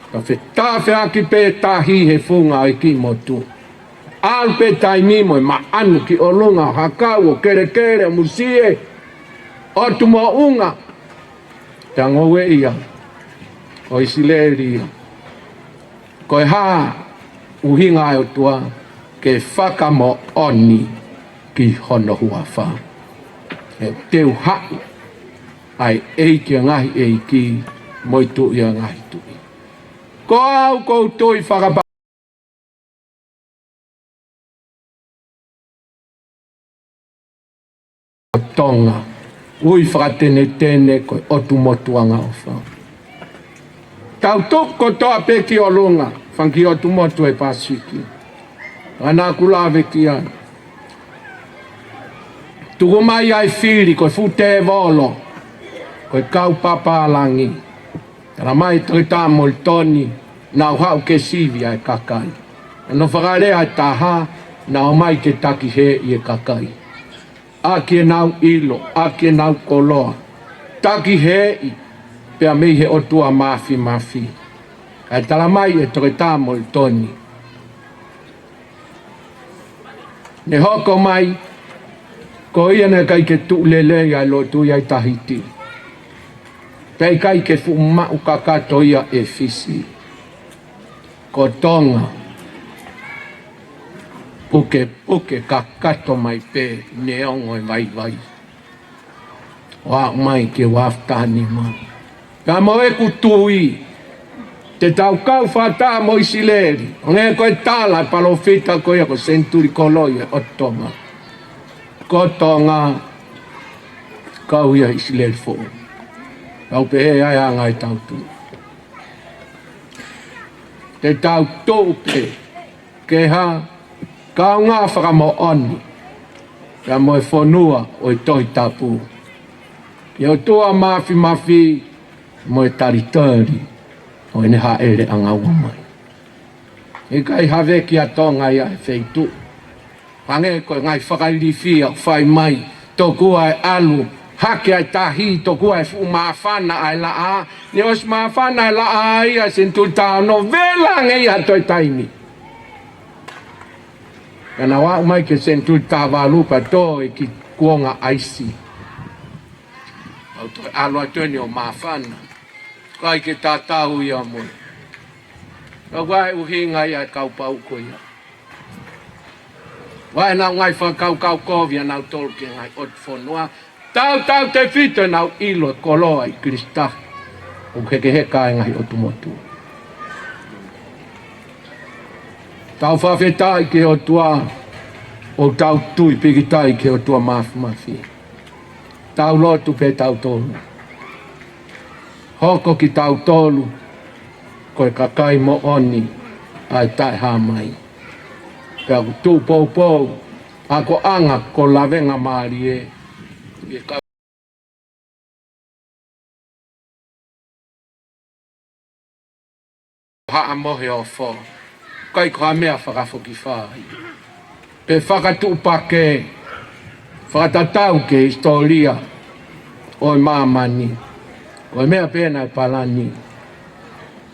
S3: Ka whe tāwhi pe tahi he funga ai ki motu. Al pe tai mimo e maanu ki olunga hakau o kere kere musie. O tumo unga. Tangowe ia. O isileri ia. Ko e haa uhinga ai o tua. Ke whakamo oni ki hono huawha. E teu hau. Ai eiki a ngahi eiki. Moitu ia ngahi tui. Ko au koutoi whakapa. Tonga. Ui whakatene tene koe otu motuanga o whao. Tau toko toa peki o lunga. Whanki otu motu e Pasifiki. Ana kulawe ki ana. Tuku mai ai whiri koe fute e volo. Koe kau papalangi. Tara mai toi tā moltoni. Nau hau ke sivi ai kakai. No whakalea taha na o mai ke taki he i e kakai. A ke nau ilo, a ke nau koloa. Taki he i, pia mei he otua mafi. Ai tala mai e toke tāmo i toni. Ne hoko mai, ko ia ne kai ke tu lele ia lo tu ia tahiti. Pei kai ke fu mau kakato ia e fisi. Ko Tonga. Puke kakato mai pe neongo e vai. Wa mai ke waftani ma. Ka mo e kutui. Te tau kau whata mo isileri. O nge koe tala palofita koe ko senturi koloia o Tonga. Ko Tonga kau ia isileri fo. Kau pehe ai angai tau tu. Te tau tōpe ke ha kau ngā whakamo oni. Ka mo e whonua o i toi tapu. Ia o tua mafi mo e taritari. O ene haere anga ua mai. E kai have ki a Tonga ia e wheitu. Pange koe ngai whakairifia whai mai. Tōku ai alu. Hake ai tahi tōku ai fu maafana ai la a. Ni os maafana ai la a ia sentu tau no vela nge ia toi taini. Kana wau mai ke sentu tau walupa tō e ki kuonga aisi. Au toi alu atoni o maafana. Kai ke tātau ia mo. Ka wai uhinga ia kau pau ko ia. Wai nau ngai whakau kovia nau tolke ngai ot whonua. Tau te whito nau ilo koloa i Krista. O heke heka ngai o tumotu. Tau whawhetai ke o tua. O tau tui pikitai ke o tua mafi. Tau lotu pe tau tolu. Hoko ki tau tolu, koe kakai mo oni, ai tai hamai. Pea tu pou, ako anga ko Lavengamalie e kau. Haa mohe o fo, kai koha mea whakafoki whai. Pe whakatu pake, whakatatau ke historia, oi mamani. Koe mea pē nai palani.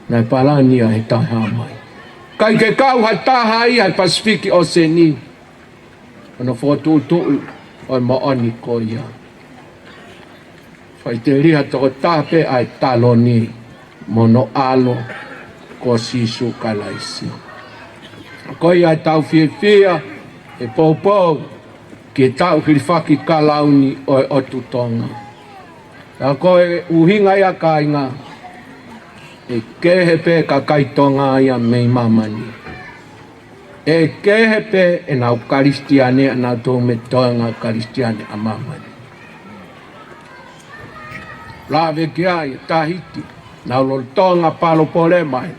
S3: Nai palani a he taha mai. Kai ke kau ha taha ia i Pasifiki Oseni. Ono whotu oi mooni ko ia. Whai te riha toko tape ai taloni. Mono alo ko sisu kalaisi. Koi ai tau fia e pou ke tau whiriwhaki kalauni oi otu Tonga. A koe uhinga ia kainga. E kehe pe ka kaitonga ia mei mamani. E kehe pe e nau karistiane a nau tō me toanga karistiane a mamani. Lawe ki ai tahiti. Nau lor tonga palo pole mai.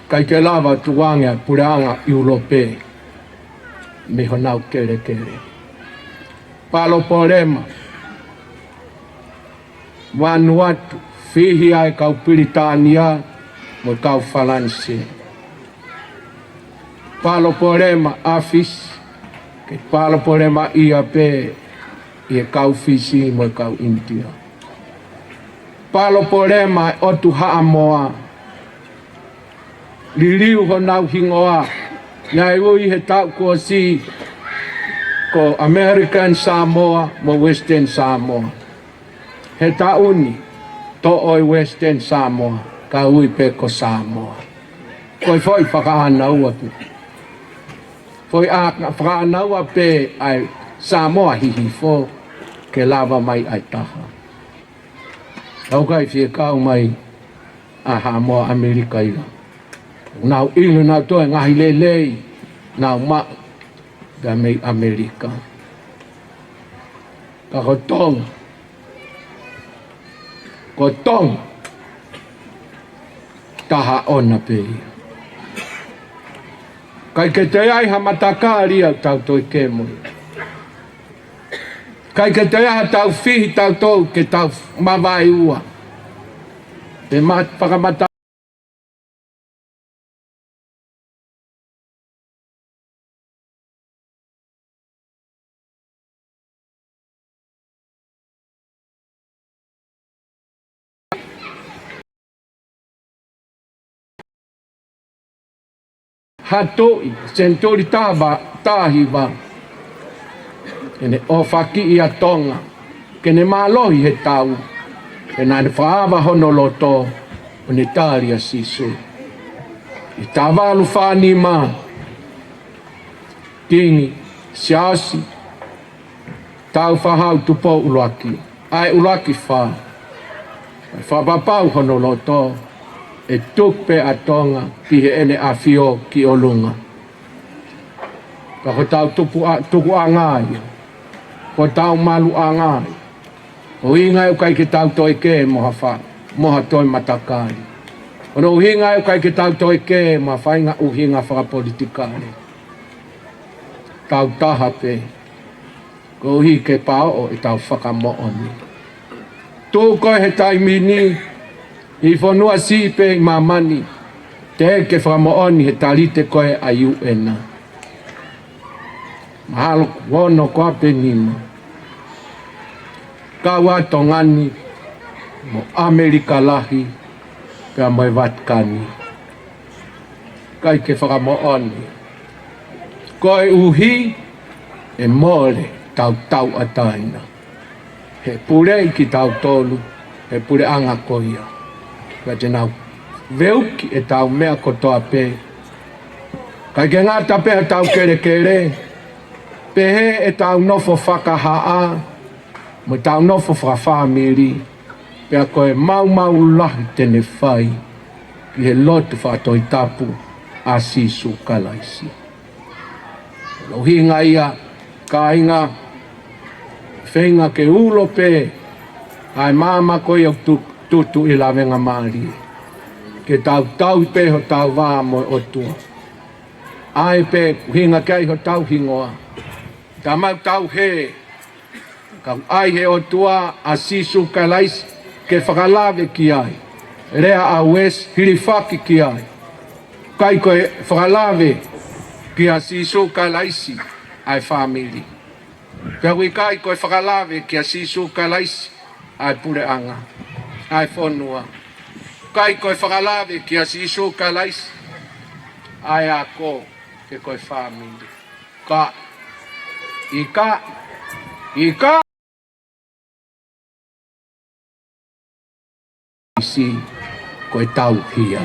S3: Kai ke lava tuangia pureanga iulope. Me honau kere. Palo pole mai. Vanuatu, fihi ai kau Piritania, mo kau Falanse. Palo porema afis, ke palo porema ia pe, ia kau Fiji mo kau India. Palo porema otu haamoa, liliu ho nau hingoa, ngai ui he tau ko si, ko American Samoa mo Western Samoa. He tauni, to oi Western Samoa, ka ui pe ko Samoa. Koi foi whakaanaua pe. Foi whakaanaua pe ai Samoa hihi fo, ke lava mai ai taha. Tau kai fie kau mai a Hamoa Amerika ila. Nau ilu nau toi ngahi lelei, nau ma da mei Amerika. Ka ko Tonga. Ko Tonga taha ona pe ia. Kai ke te ai ha matakari au tau toi ke mui. Kai ke te ai ha tau fihi tau tau ke tau mawai ua. Pe whakamata hatoi sentori tahiva ene o faki ia Tonga kene malohi he tau e nane whaava honoloto o ne taria sisu i tāwalu whāni mā tingi siasi tau whahau tupo ulaki ai ulaki wha whapapau honoloto e tukpe a Tonga ki he ene a fio ki o lunga ka ko tau tuku a ngai ko tau malu a ngai o inga e kai ki tau toi ke moha toi matakari o hinga e kai ki tau toi ke ma whainga uhinga whakapolitikare tau taha pe ko hi ke pao e tau whakamooni tō koe he taimini i whanua si pe mamani te ke whakamooni he talite koe a UN mahalo wono koa pe nima ka wa tongani mo Amerika lahi pe mai Vatikani kai ke whakamooni koe uhi e mole tau ataina he pure ki tau tolu he pure anga koia ka te nau veuki e tau mea kotoa pe kai ke ngata pe tau kere pe he e tau nofo whakahaa mo tau nofo whakawhamiri pe a koe mau lahi tene whai ki he lotu whatoi tapu a sisu kalaisi lohinga ia ka inga whenga ke ulo pe ai mama koe o tutu i Lavengamalie ke tau pe ho tau wā mo o tua ai pe hinga kei ho tau hingoa ta mau tau he ka ai he o tua a sisu kalaisi ke whakalave ki ai rea a wes hirifaki ki ai kai koe whakalave ki a sisu kalaisi ai family pia hui kai koe whakalave ki a sisu kalaisi ai pure anga ai whonua kai koe whakalave ki a sisu kalaisi ai a ko ke koe family ka ika si koe tau hia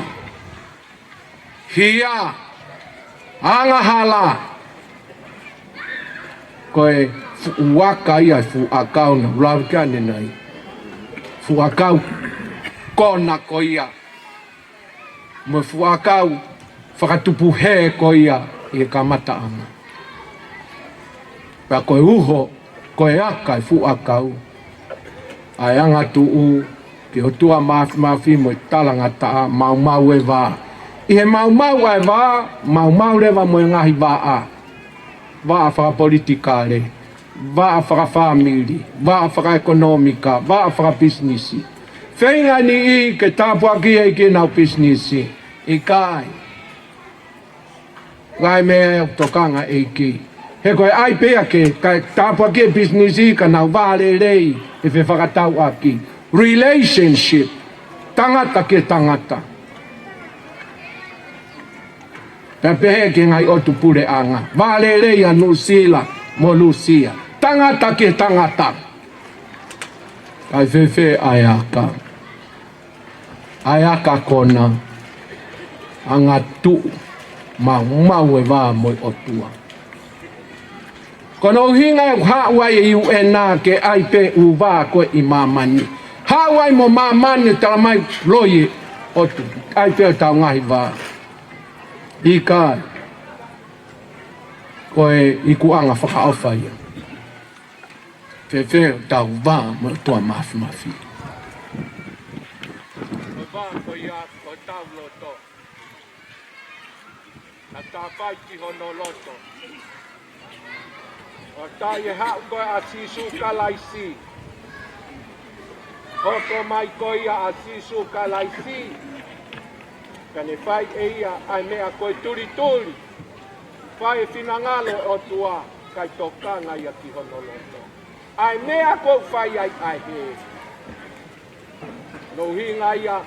S3: anga hala koe waka ia fu akau na lavkane nai fu akau kona koia mo fu akau whakatupu he koia i kamata anga pa koe uho koe aka fu akau ai anga tuu ki o tua mafi mo talanga taa mau e wā i he mau e wā mau rewa mo ngahi wā a whakapolitikare wā whakawhamiri wā whakaekonomika wā whakabusinesi whenga ni i ke tāpua ki e ki nau businesi i kai gai mea tokanga e ki he koe ai pea ke kai tāpua ki e businesi ka nau wāre rei e whe whakatau aki relationship tangata ke tangata pehe ke ngai otu pure anga vale reia nusila mo lucia tangata ke tangata ai fefe ayaka kona anga tu mau e va mo otua kono hinga ha wa e una ke ai pe u va ko imamani Hawai mo mamani talamai loye otu ai pe tau ngahi wā i kai koe i kuanga whakaawhai Fefe tau wā mo tua mafi wā ko ia ko tau loto na tā whai ki hono loto o tā i hau koe a sisu kalaisi Hoko mai koia a sisu kalaisi kane whai e ia ai mea koe turi whai whinangalo o tua kai tokanga ia ki honoloto ai mea koe whai ai he no hinga ia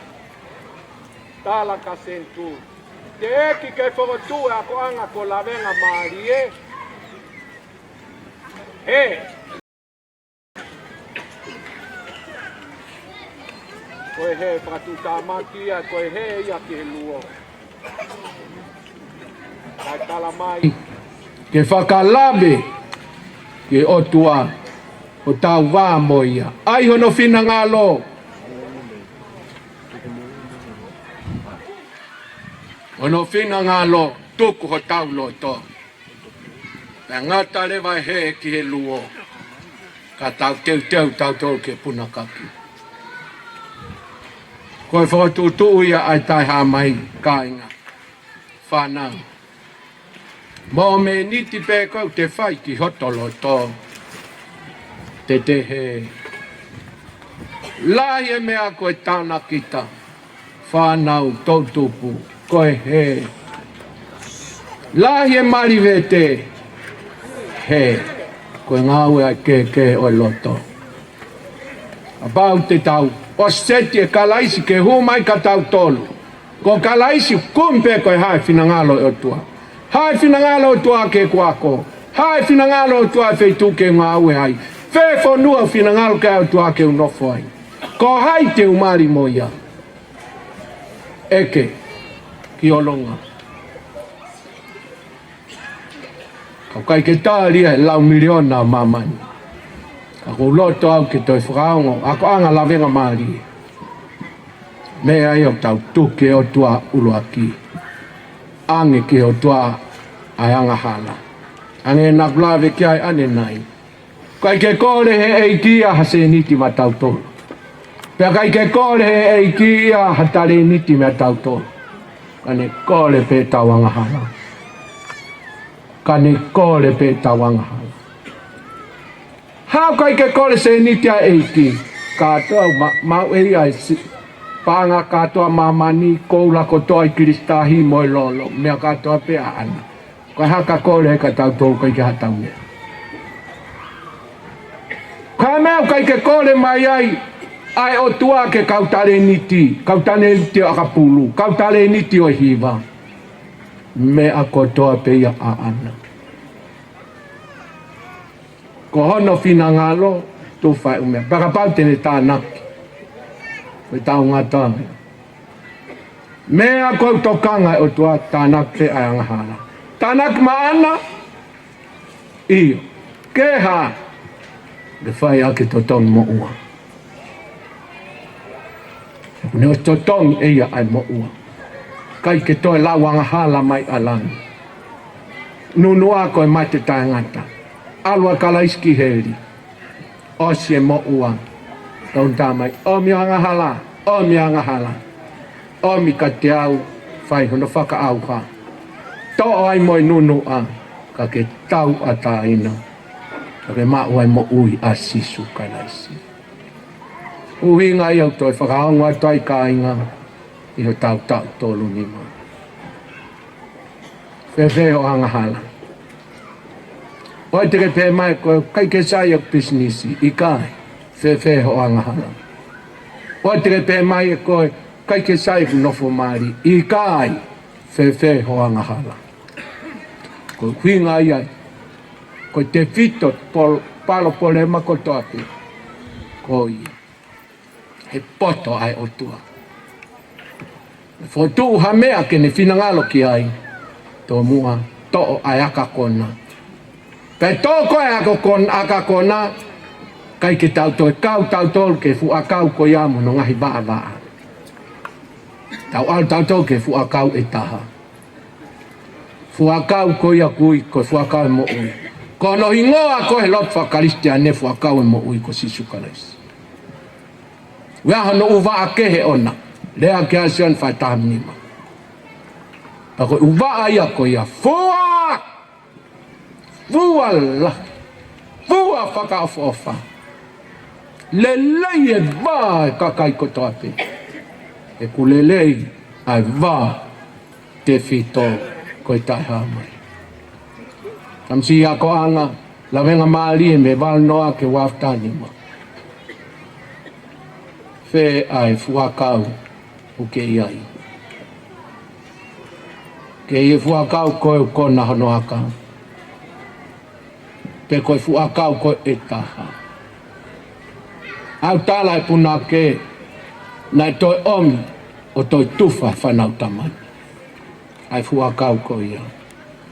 S3: tala ka sentu Te eki ke whakatū a ko anga ko Lavengamalie. He. Koe he whakatū tāmaki a koe he ia ki he luo. Kai tala mai. Ke whakalabe ke otua o tau wā moia. Ai hono whina ngalo. Ono whina ngalo tuku ho tau lo to. Pea ngata lewa he ki he luo. Ka tau teu tau tau ke puna kaki. Koe whakatū ia ai tai hā mai kāinga. Whanau. Mō me niti pē kau te whai ki hotolo tō. Te he. Lai e mea koe tāna kita. Whanau tautupu. Koe he. Lai e marivete. He. Koe ngāwe ai ke o loto. Abau te tau. O seti e kalaisi ke hu mai ka tau tolu. Ko kalaisi kumpe koe hae whina ngalo e o tua. Hae whina ngalo o tua ke kuako. Hae whina ngalo o tua feitu ke ngāwe ai. Fefo nua whina ngalo ke o tua ke unofo ai. Ko hai te umari moia. Eke. Ki olonga. Kau kai ke tālia e lau miliona mamani. Ako loto au ke toi whakaongo. Ako anga Lavengamalie. Mea i o tau tuke o tua uruaki. Ange ki o tua ai anga hala. Ane nakulave ki ai ane nai. Kai ke kore he eikia ha se niti ma tau tolu. Pea kai ke kore he eikia ha tare niti ma tau tolu. Kane kore pe tau anga hala. Kane kore pe tau anga hala. Hau kai ke kore se niti a eiki. Katoa mau eri ai panga katoa mamani koula ko toi kiristahi moi lolo. Mea katoa pe a ana. Kai haka kore ka tau tolu kai ke hatau mea. Kai mea kai ke kore mai ai o tua ke kautare niti. Kautare niti o akapulu. Kautare niti o hiva. Mea kotoa pe ia a ana. Ko hono whina ngalo, tu whai umea. Pakapau tene tānaki. Koe tau ngata. Mea kou tokanga o tua tānaki te ai angahana. Tānaki maana, iyo. Ke ha, le whai ake totong mo ua. Ne o totong eia ai mo ua. Kai ke toi lau angahala mai alani. Nunua koe mai te tāngata. Alua kalaiski heri. Osie mo ua. Taun tamai. Omi angahala. Omi angahala. Omi ka te au. Whai hono whaka au ha. To'o ai moi nunu a. Ka ke tau a tā ina. Ka ke mau ai mo ui a sisu kalaisi. Uhinga i au toi whakaonga toi ka inga. I ho tau tolu ni mo. Whewheo angahala. Oi te ke pē mai ko kai ke sai o businessi i kai fe ho angahala. Oi te ke pē mai ko kai ke sai nofo mari i kai fe ho angahala. Ko huinga ia ko te fito palo pole ma ko toapi. Ko ia. He poto ai o tua. Fo tu ha mea ke ne finangalo ki ai. To mua to ai aka kona. Pei tōko e aka kona, kai ke tau toi kau tau tolu ke fu akau ko iamu no ngahi waa. Tau al tau tolu ke fu akau e taha. Fu akau ko ia kui ko fu akau e mo ui. Ko no hingoa ko he lopfa karistia ne fu akau e mo ui ko sisu kalaisi. Weaha no uwa ake he ona, lea ke asion fai taham nima. Ako uwa ia ko ia fua! Fua la, fua whakaofa. Lelei e wā e kakai ko toape. E ku lelei ai wā te whito ko i tai hāmai. Tamsi a ko anga, Lavengamalie me walnoa ke waftani ma. Whe ai fuakau o ke iai. ke i fuakau koe kona hono aka. Pe koe fuakau koe e taha. Au tala e puna ke nai toi omi o toi tufa whanau tamani. Ai fuakau koe ia.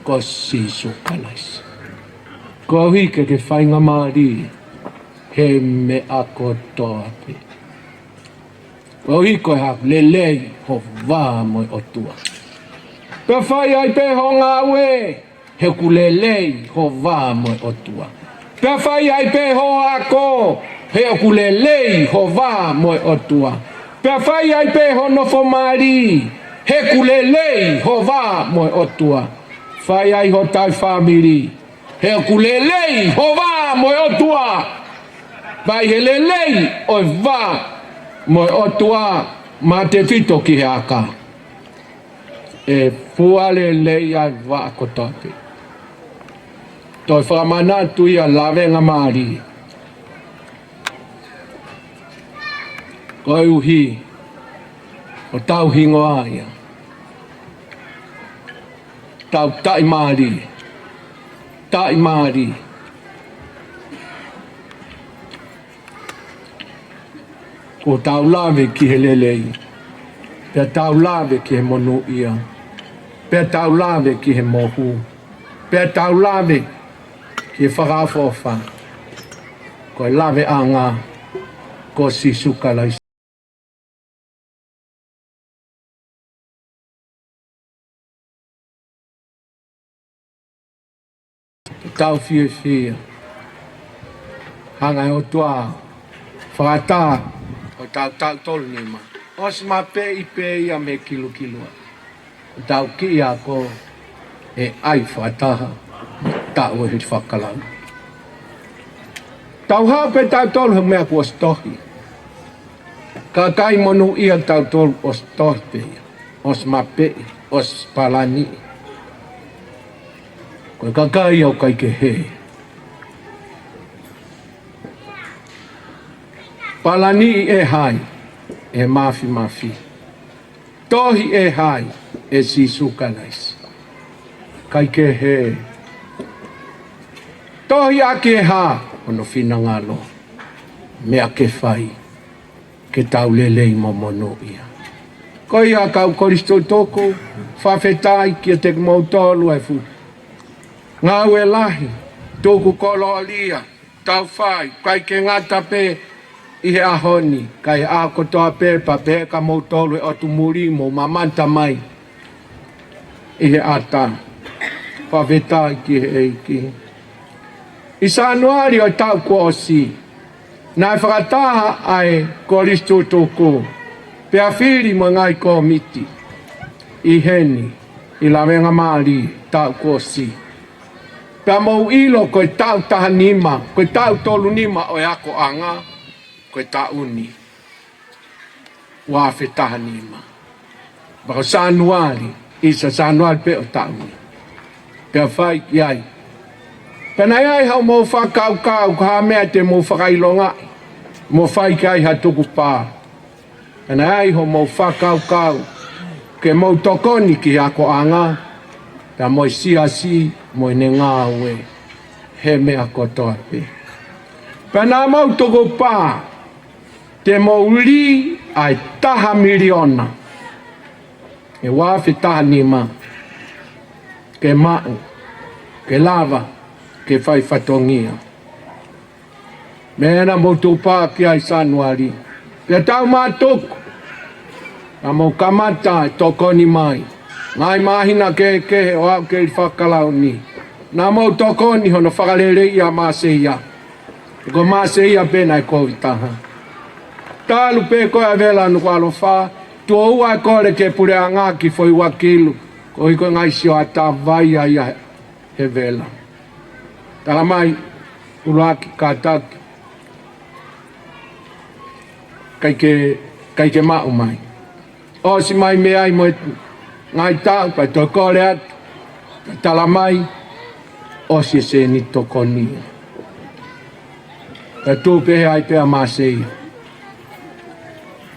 S3: Ko sisu kanaisi. Ko hike ke Lavengamalie he me ako toa pe. Ko hiko e hap lelei ho vā moi o tua. Pe whai ai pe honga ue he ku lelei ho vā moi o tua. Pe whai ai pe ho ako he ku lelei ho vā moi o tua. Pe whai ai pe ho nofo mari he ku lelei ho vā moi o tua. Whai ai ho tai family he ku lelei ho vā moi o tua. Pai he lelei o vā moi o tua ma te fito ki he aka. E fua lelei ai vā kotape. Toi whamanatu ia Lavengamalie. Koe uhi o tau hingoa ia. Tau taimari. Taimari. Ko tau lawe ki he lelei. Pea tau lawe ki he monu ia. Pea tau lawe ki he mohu. Pea tau lawe ki he whakafofa. Ko lawe anga. Ko si sukalai. Tau fia. Hanga o tua. Whakata. O tau tolu ni ma. Os ma pe i pe ia me kilo. O tau ki ia ko e ai whakataha. Tau e hit whakalau. Tau hao pe tau tolu he mea kua stohi. Ka kai monu ia tau tolu o stohi pe ia. Os ma pe, os palani. Koe ka kai au kai ke he. Palani e hai, e mafi. Tohi e hai, e sisu kanaisi. Kai ke he. Tohi a ke ha, ono fina ngalo. Mea ke whai, ke tau lelei momono ia. Koi a kau koristo toko, whawhetai ki a te mautolu e fu. Ngā ue lahi, tōku kolo alia, tau whai, kai ke ngata pe, i he ahoni, kai a kotoa pepa, pe ka mautolu e otu murimo, mamanta mai, i he ata, whawhetai ki he eiki. I sanuari o tau ko osi, nai whakataha ai koristo tōku, pe a whiri mo ngai ko miti, i heni, i Lavengamalie, tau ko osi. Pea mau ilo koe tau taha nima, koe tau tolu nima o e ako anga, koe tau uni. Wafe taha nima. Bako sanuari, isa sanuari pe o tau uni. Pea whai iai. Pea na iai hau mau whakau, ka mea te mau whakailonga, mau whai ki ai ha tuku pā. Pea na iai hau mau whakau, ke mau tokoni ki ako anga, pea moi si, moi ne ngā ue, he mea kotoa pe. Pea nā mau toko pā, te mau li ai taha miliona. E wāwhi taha nima, ke mau, ke lava, ke whai whatongia. Mea mau toko pā ki ai sanuari. Pea tau mātoko, a mau kamata e tokoni mai. Ngai mahina ke o au ke i whakalau ni. Nā mau tokoni hono whakalere ia māseia. E ko māseia pēna e kovi taha. Tālu pē koe a vela anu ko alofa. Tua ua e kore ke pure a ngaki foi wakilu. Ko hiko ngai sio a tā vai a ia he vela. Tala mai uruaki kātaki. Kai ke mau mai. O si mai me ai mo ngai tau, pai tō kore atu, tala mai, o si se ni tokoni. Ka tūpehe ai pēa māseia.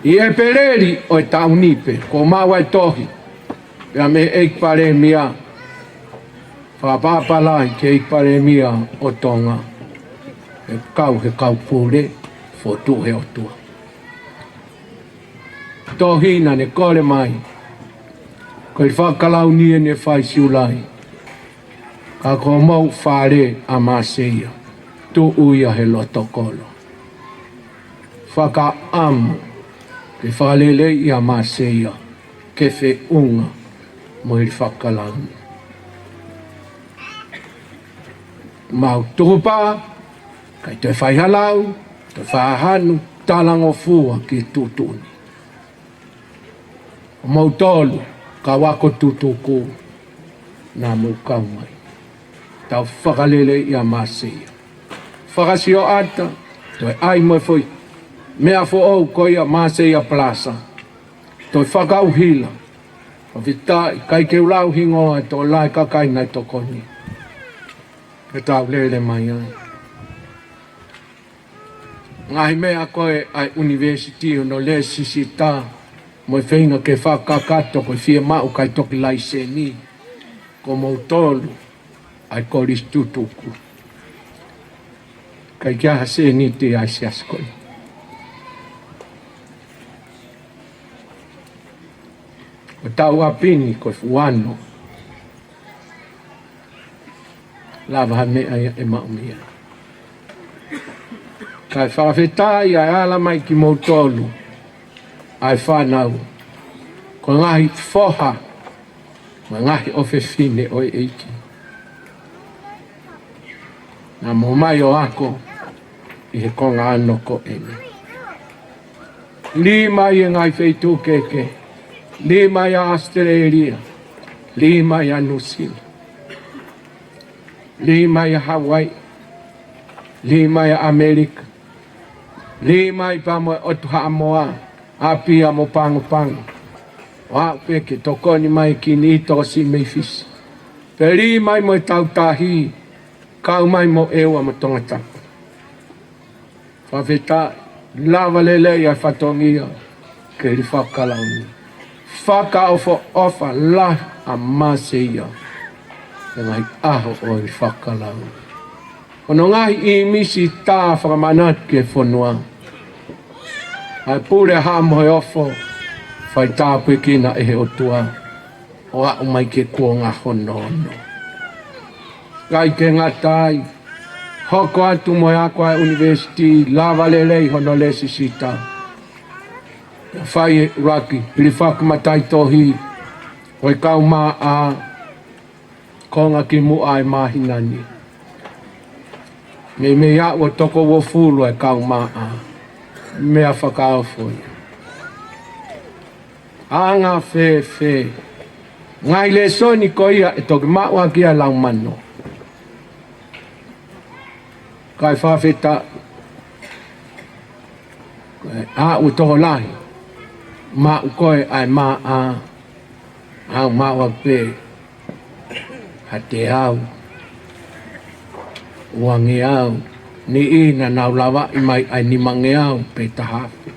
S3: I e pereri o e tau nipe, ko mau ai tohi. Pea me eik pare mia. Whapapalai ke eik pare mia o Tonga. He kau pūre, fotu he otua. Tohina ne kore mai. Ko i whakalau nie ne whai siulai. Ka ko mau whare a Maseia. Tu uia he Tokolo. Whaka amu. Ke whalele i a Maseia. Ke whe unga. Mo i whakalau. Mau tuhupa. Kai te whai halau. Te whahanu. Talango fua ki tutuni. Mau tolu. Ka wako tutuku. Nā mukau mai. Tau whakalele i a Maseia. Whakasio ata. Toi ai mo foi. Maamafo'ou ko i a Maseia Plaza. Toi whakauhila. Whavitai. Kai ke ulau hingoa. Toi lai kakai nai tokoni. Ke tau lele mai ai. Ngahi mea koe ai university no le sisita. Mo i whainga ke whakakato ko i whia mau kai toki lai seni. Ko mau tolu. Ai koris tutuku. Kai kia hase ni te ai siaskoi. O tau apini ko fuano. Lava ha mea e maumia. Kai whawhetai ai ala mai ki mau tolu. Ai whanau. Ko ngahi foha. Ma ngahi ofe fine oi eiki. Nā mo mai o ako i he konga ano ko ene. Li mai e ngai wheitu keke. Li mai a Australia. Li mai a New Zealand. Li mai a Hawaii. Li mai a Amerika. Li mai pa mo otu Haamoa. Api a mo pangu pangu. Wa peke tokoni mai ki ni tosi mei fisi. Pe li mai mo tau tahi. Kau mai mo ewa mo tonga tapu. Whawheta, lava lele ia whatongia, ke ri whakalauni. Whaka ofa la a Maseia. E ngai aho o ri whakalauni. Kono ngahi i misi tā whakamanat ke whanua. Ai pūre hamo he ofo, whai tāpui kina e he otua. O a umai ke kua ngā hono ono. Kai ke ngatai, hoko atu mo ako ai university, lava lelei hono le sisita. Whai raki, pili whakamatai tohi, hoi kau maa a, konga ki mu ai mahinani. Me ia o toko wo fulu e kau maa a, mea whakao foi. Anga fe, ngai le soni ko ia e toki maua kia lau mano. Kai whawheta a u toho lahi ma u koe ai ma a au ma wa pe ha te au wangi au ni ina nau lava i mai ai ni mange au pe tahafi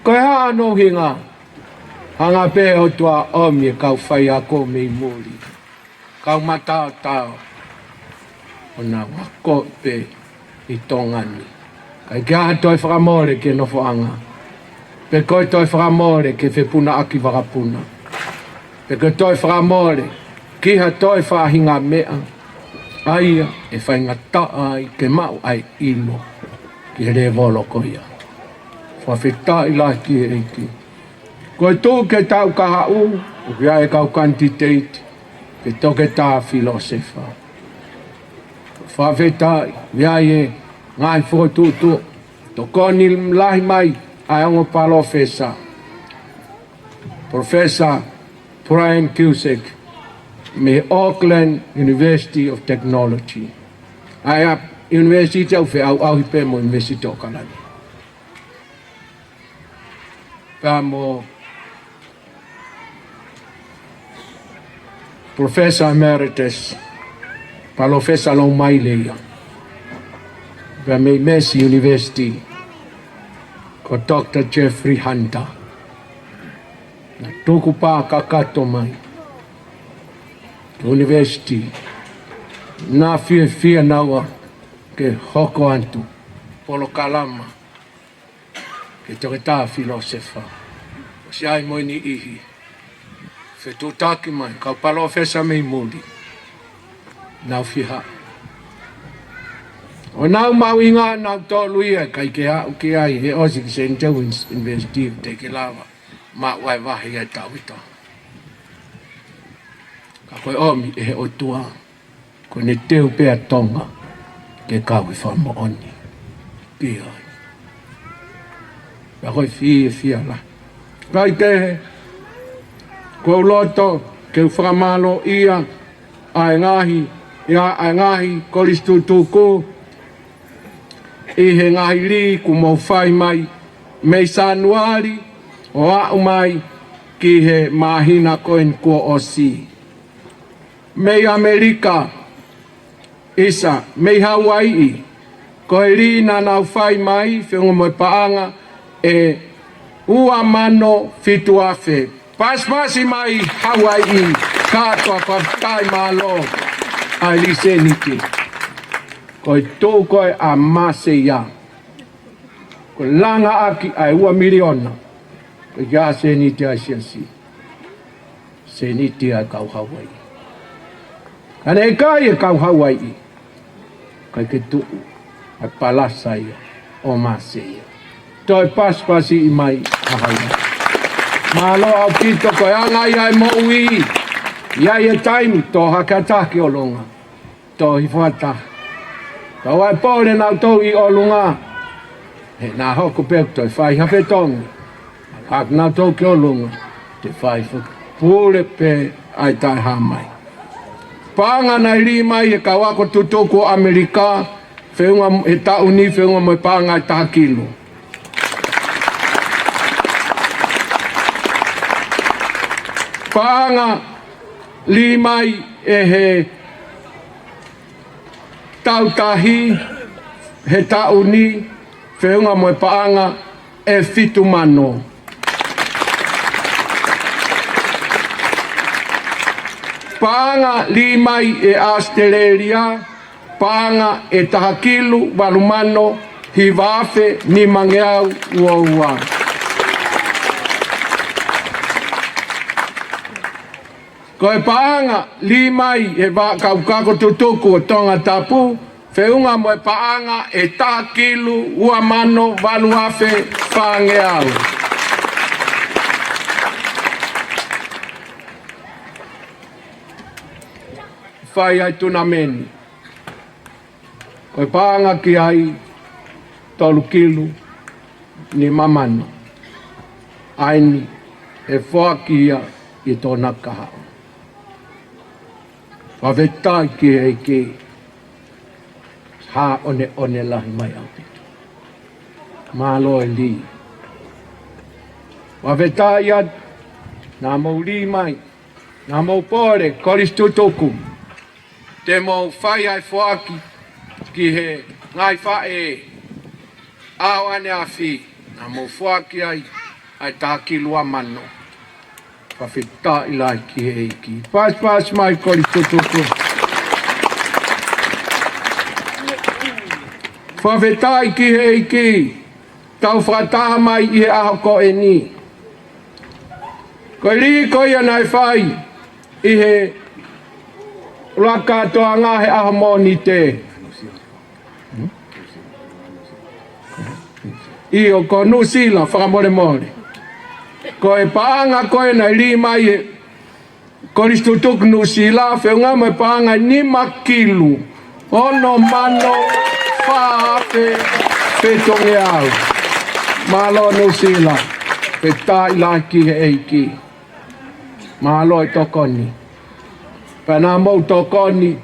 S3: koe ha no hinga hanga pe o tua omi kau whai ako mei muri kau matao tao ona wako pe i tongani. Kai kia toi whakamore ke nofoanga. Pe koi toi whakamore ke whepuna aki wakapuna. Pe koi toi whakamore ki ha toi whahinga mea. Aia e whainga taa i ke mau ai ilo. Ki re volo koia. Whawheta i la ki e eiki. Koi tū ke tau kaha u, ukia e kau quantiteit, ke toke tā filosefa. Whawhetai, viae, ngai whotutu, tokoni lahi mai, ai ongo palofesa. Professor Brian Cusack, me Auckland University of Technology. Ai a university au fe au hipe mo university o Kalani. Pamo Professor Emeritus, Palofesa long mai leia. Pamo Messi University, ko Dr. Jeffrey Hunter. na tuku pā kakato mai. University. Nā fia naua ke hoko antu. Polo kalama. Ke toke tā filosefa. O si ai moini ihi. Whetutaki mai. Kau palo fesa mei muli. Nau fiha. O nau mau inga nau tolu ia kai ke hau ke ai he osi ki St. John's University te ke lava ma wai wahi ai tawita. Ka koe omi e he o tua ko ne teu pea Tonga ke kawi whamo oni. Ki ai. Ka koe fia la. Kai te he ko loto ke whamalo ia ai ngahi ia ai ngahi kolistu tuku I he ngahi li ku mau whai mai mei sanuari o au mai ki he mahina koen kua o si. Mei Amerika isa, mei Hawaii ko he li na nau whai mai whiunga moi paanga e ua mano fitu afe. Paspasi mai Hawaii katoa patai malo ai li seniki. Koe tō koe a mase ia. Koe langa aki ai ua miliona. Koe kia se ni te ai siasi. Se ni te ai kau Hawaii. Kane e kai e kau Hawaii. Kai ke tuu. Ai palasa ia. O mase ia. Toi paspasi I mai a Hawaii. Malo au kito koe anga ia e moui. Ia e taimi tō hakataki o longa. Tō hifuata. Ka wai pōre nau tau I o lunga. He nā hoko pek toi whai hawhe tongi. Hak nau tau ki o lunga. Te whai pūre pe ai tai hamai. Pānga nai li mai e ka wako tutuku Amerika. Whiunga he tau ni whiunga moi pānga ai Tokaikolo. Pānga li mai e he tautahi he tau ni whiunga moi paanga e fitu mano. Paanga li mai e Australia, paanga e Tokaikolo walumano hi wafe ni mangeau uaua. Koe paanga li mai e kaukako tutuku o Tonga tapu, whiunga moe paanga e Tokaikolo ua mano walu afe whangeau. Whai ai tuna meni. Koe paanga ki ai tolu kilo ni mamano. Aini e whakia I tōna kahao. Wawetai ki hei ki ha one lahi mai au pitu. Malo e li. Wawetai ad nā mau li mai, nā mau pōre kolis tutuku. Te mau whai ai whaki ki he ngai whae au ane a whi. Nā mau whaki ai Tokaikolo a mano. Whawhita I lai ki he ki. Pas mai kori tutuku. Whawhita I ki he ki. Tau whataha mai I he aho ko e ni. Ko li ko ia nai whai I he raka toa ngā he aho mōni te. I o ko Nusila whakamore mōre. Ko e paanga koe nei li mai e koristutuk Nusila whiunga mai paanga ni makilu. Ono mano whaafe whetonge au. Malo Nusila. Whetā I lai ki he eiki. Malo I tokoni. Pēnā mou tokoni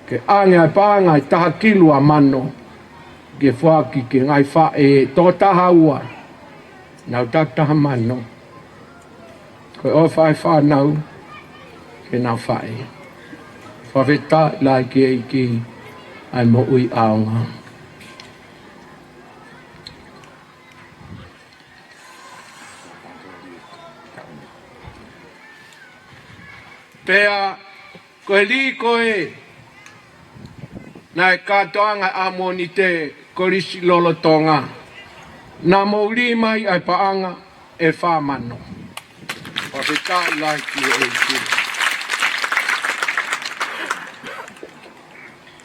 S3: ke ange ai paanga I Tokaikolo a mano. Ke whaki ke ngai whae tō taha ua. Nau taktaha mano. Koe o whae whanau ke nau whae. Whawheta lai ki eiki ai mo ui aonga. Pea koe li koe na e katoanga amoni te korisi lolo Tonga. Na mouli mai ai paanga e whamano. O te tai lai ki e ki.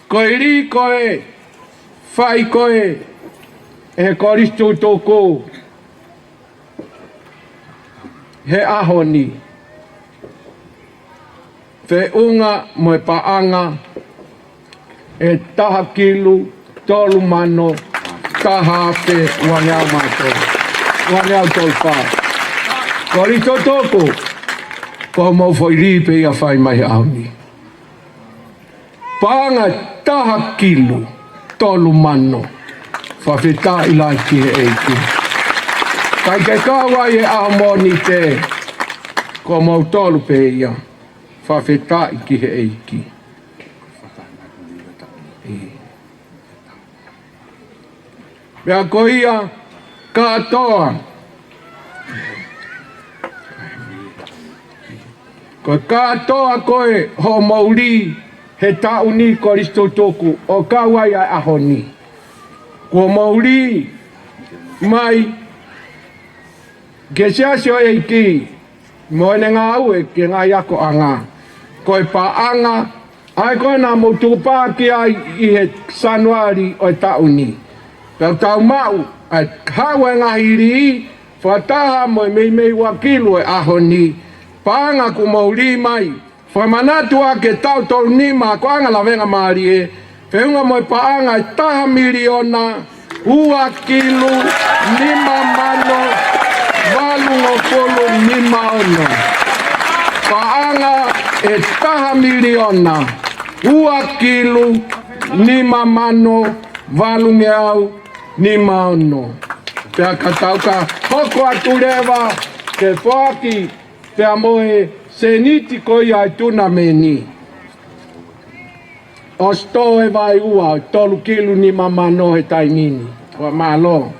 S3: Koe li koe, whai koe, e koristo toko. He ahoni. Fe unga mo e paanga e taha kilu, tolu mano, taha te waneau mato. Waneau tolpa. Koristo toko, ko mo foi ripe ia whai mai auni. Paanga taha kilu, tolu mano, whawhita ilai ki e eiki. Kai ke kawa e ahomoni te, ko mo tolu pe ia, whawhita ki e eiki. Mea ko ia katoa. Ko katoa koe ho mauri he tauni koristo toku o kawai ai ahoni. Ko mauri mai ke siasio eiki moene ngā ue ke ngā iako anga. Koe paanga ai koe nā motupa ki ai i he sanuari o tauni. Pau tau mau, ai hawe ngā hiri, whataha mo mei wakilu e ahoni, paanga ku mauri mai, whamanatu a ke tau tolu nima, ko anga Lavengamalie, whiunga mo paanga e taha miliona, ua kilu, nima mano, walungo kolo nima ono. Paanga e taha miliona, ua kilu, nima mano, walunge au, ni maono. Pea katauka hoko atu lewa ke whaki pea moe se niti koi ai tuna meni. O sto e vai ua, tolu kilu ni mamano he tai nini. Wa malo.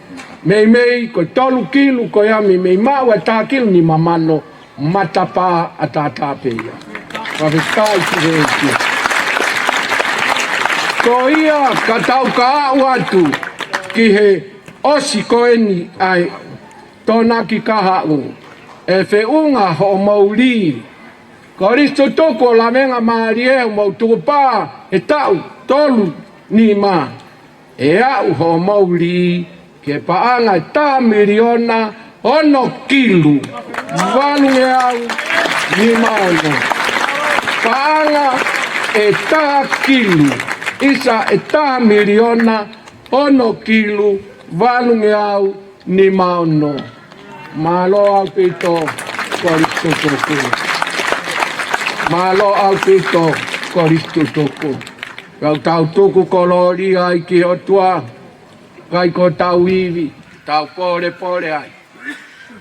S3: Mei ko tolu kilu ko yami mei mau e tā kilu ni mamano matapa a tātāpea. Wa vitai ki reiki. Ko ia katauka au atu ki he osi koeni ai tona ki kahau e whiunga ho mauri. Koristo toko Lavengamalie o mautupa e tau tolu ni ma. E au ho mauri ke paanga ta miliona ono kilu. Walunge au ni maono. Paanga e ta kilu. Isa e ta miliona ono kilu walunge au ni maono. Malo au pito koristo toko. Malo au pito koristo toko. Kau tau tuku kolori ai ki otua. Kai ko tau iwi. Tau pore ai.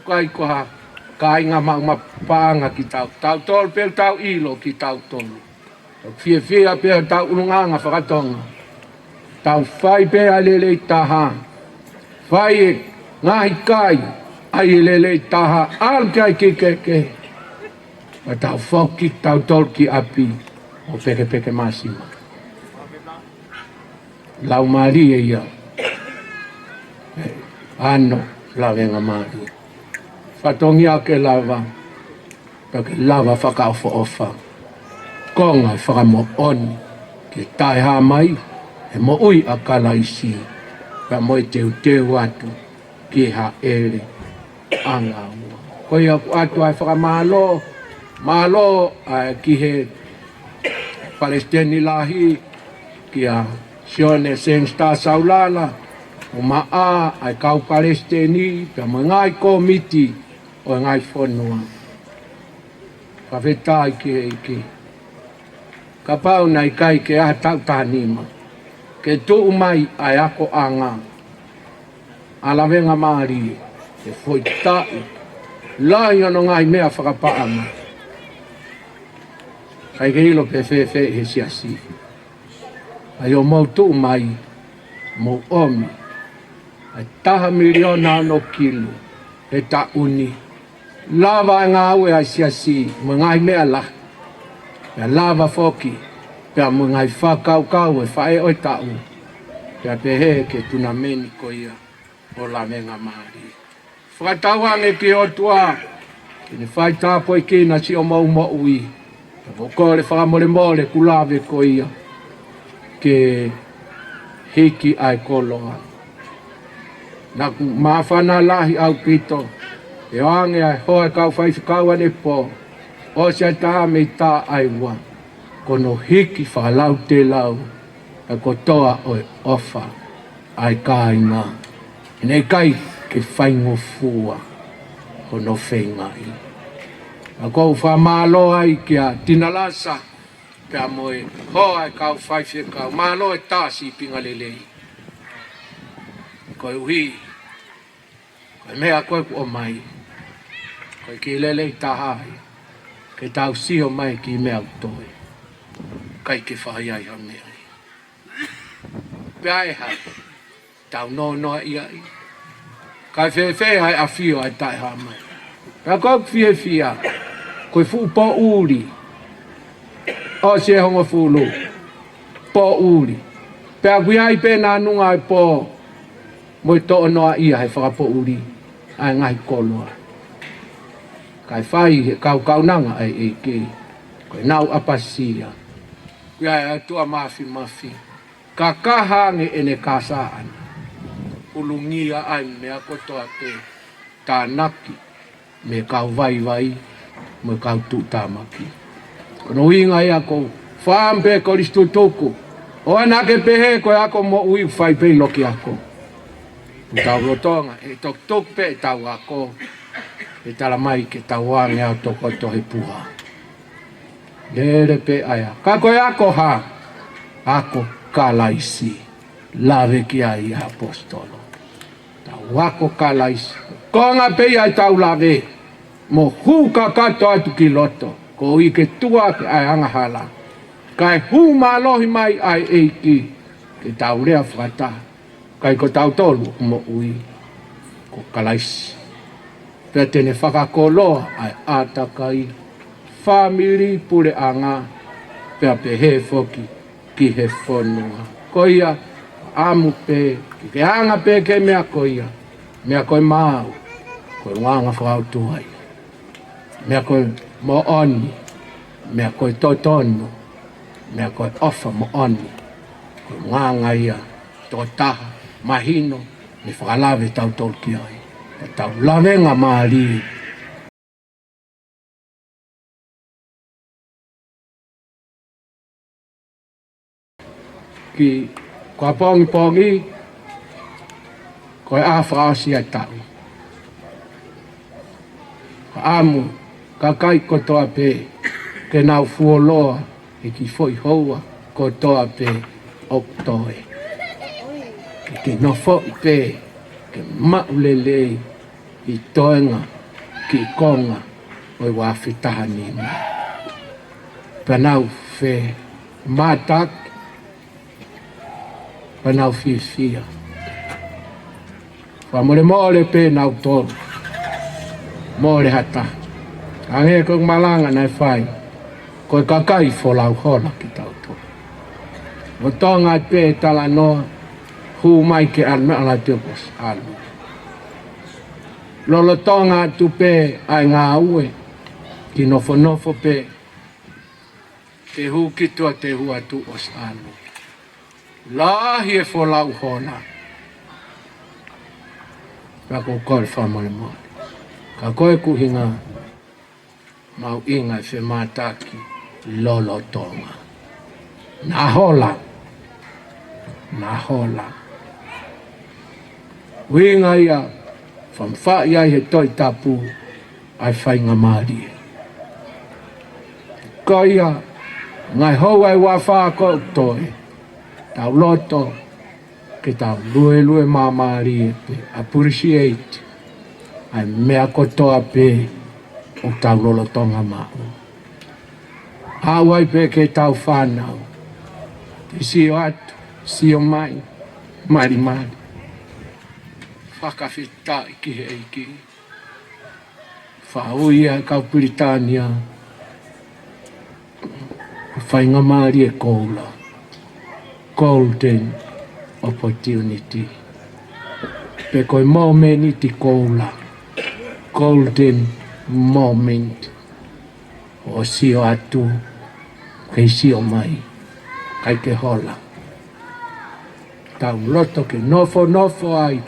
S3: Kai ko ha. Kai ngā maupanga ki tau. Tau tolu pēr tau ilo ki tau tolu. Fia pēr tau ulunganga whakatonga. Tau whai pēr lelei taha. Whai e ngahi kai. Ai lelei taha. Al kai ke. Ma tau whauki tau tolu ki api. O peke masima. Lau Maria ia. Ano Lavengamalie. Whatongi ake lava. Pake lava whakauwha ofa. Konga whakamo oni. Ke tai ha mai. He mo ui a kalaisi. Ka mo i teu atu. Ki ha ere. Anga ua. Koi aku atu ai whakamalo. Malo ki he Palestini lahi. Ki a Sione Sengsta Saulala. O maa ai kau Palestini. Pia mo ngai komiti. O ngai whanua. Whawhetai ki eiki. Ka pau nei kai ke aha tau tānima. Ke tuu mai ai ako anga. A Lavengamalie. E foi tai. Lai ano ngai mea whakapaanga. Kai ke hilo pe fe he siasi. Ai o mau tuu mai. Mo omi. Ai taha miliona no kilu. E ta uni. Lava ngā ue ai siasi. Mo ngai mea la. Pea lava foki, pea mungai whakau e whae oi tau. Pea pehe ke tuna meni ko ia o Lavengamalie. Whakatauange ki o tua, ki ne whai tāpoi ki na si o Maamafo'ou i. Pea wokore whakamole mole kulave ko ia ke hiki ai koloa. Na ku mawhana lahi au pito, e oange ai hoa kau whaifakau ane po, o se tā me tā ai wa, kono hiki whalau te lau, a kotoa oi ofa ai kāinga. Nei kai ke whaingo fua, kono whengai. A kou whamalo ai kia tinalasa, pia moe hoa kau whaifakau, malo e tāsi pingalelei. Koe uhi, koe mea koe o mai, koe ki lelei tahai, ke tau sio mai ki mea utoe, kai ke whahai ha mea. Pea e hai, tau noa ia i, kai whewhe hai a fio ai tai ha mai. Pea koe fia, koe fu po uri, o se hongo fulu, po uri, pea kui ai pena nunga ai po, moi to noa ia he whakapo uri ai ngai koloa. Kai whai he kau nanga ai e ke, koe nau apasia. Kui ai tua mafi, ka kahange ene kasaan. Ulungia ai mea kotoa te tā naki, me kau vai, me kau tu tamaki. Kono inga ia ko whaampe ko listu toko, o anake pehe koe ako mo ui whai pei loki ako. Tau rotonga, e tok pe e tau ako, e tala mai ke tau wange au toko tohe puha. Lere pe aia, ka koe ako ha, ako kalaisi, lave ki ai apostolo. Tau ako kalaisi, konga pe ai tau lave, mo huka kato atu ki loto, ko i ke tua ke ai angahala. Kai hu malohi mai ai eiki, ke tau rea whakata. Kai ko tau tolu mo ui, ko kalaisi. Pea tene whakakoloa ai atakai, family pure anga, pea pe he foki ki he whonua. Ko ia amu pe, ki ke anga pe ke mea ko ia, mea koe mau, koe wanga whakautuai. Mea koe mo oni, mea koe totono, mea koe ofa mo oni, koe wanga ia, tō taha. Mahino, me whakalave tau tolki ai. Tau Lavengamalie. Ki kua pongi, koe a whaasi ai tau. Ka amu, ka kai kotoa pe, ke nau fuoloa, e ki foi houa, kotoa pe, oktoe. Ke no fo pe ke maulele I toenga ki konga o wa fitani panau fe matak panau fia fa mole pe nau to mole hata ange ko malanga na fai ko kakai fo lau hola ki tau to o tonga pe tala no hu mai ke alma ala tepos alu lolo tonga tu pe ai ngā ue ki nofo pe te hu ki tua te hua tu os alu lahi e fo lau hona ka ko kol famole mo ka koe kuhinga mau inga fe mataki lolo tonga na hola winga ia whamwha ia he toi tapu ai Lavengamalie. Ko ia ngai hou ai wawha ko toi tau loto ke tau lue Maamafo'ou pe appreciate ai mea kotoa pe o tau lolo tonga mau. Hawai pe ke tau whanau te sio atu, sio mai, mari. Whakawhita ki he eiki. Whauia kau Britania. Lavengamalie koula. Golden opportunity. Pe koe momeniti koula. Golden moment. O sio atu. Kei sio mai. Kai ke hola. Tau loto ke nofo ai.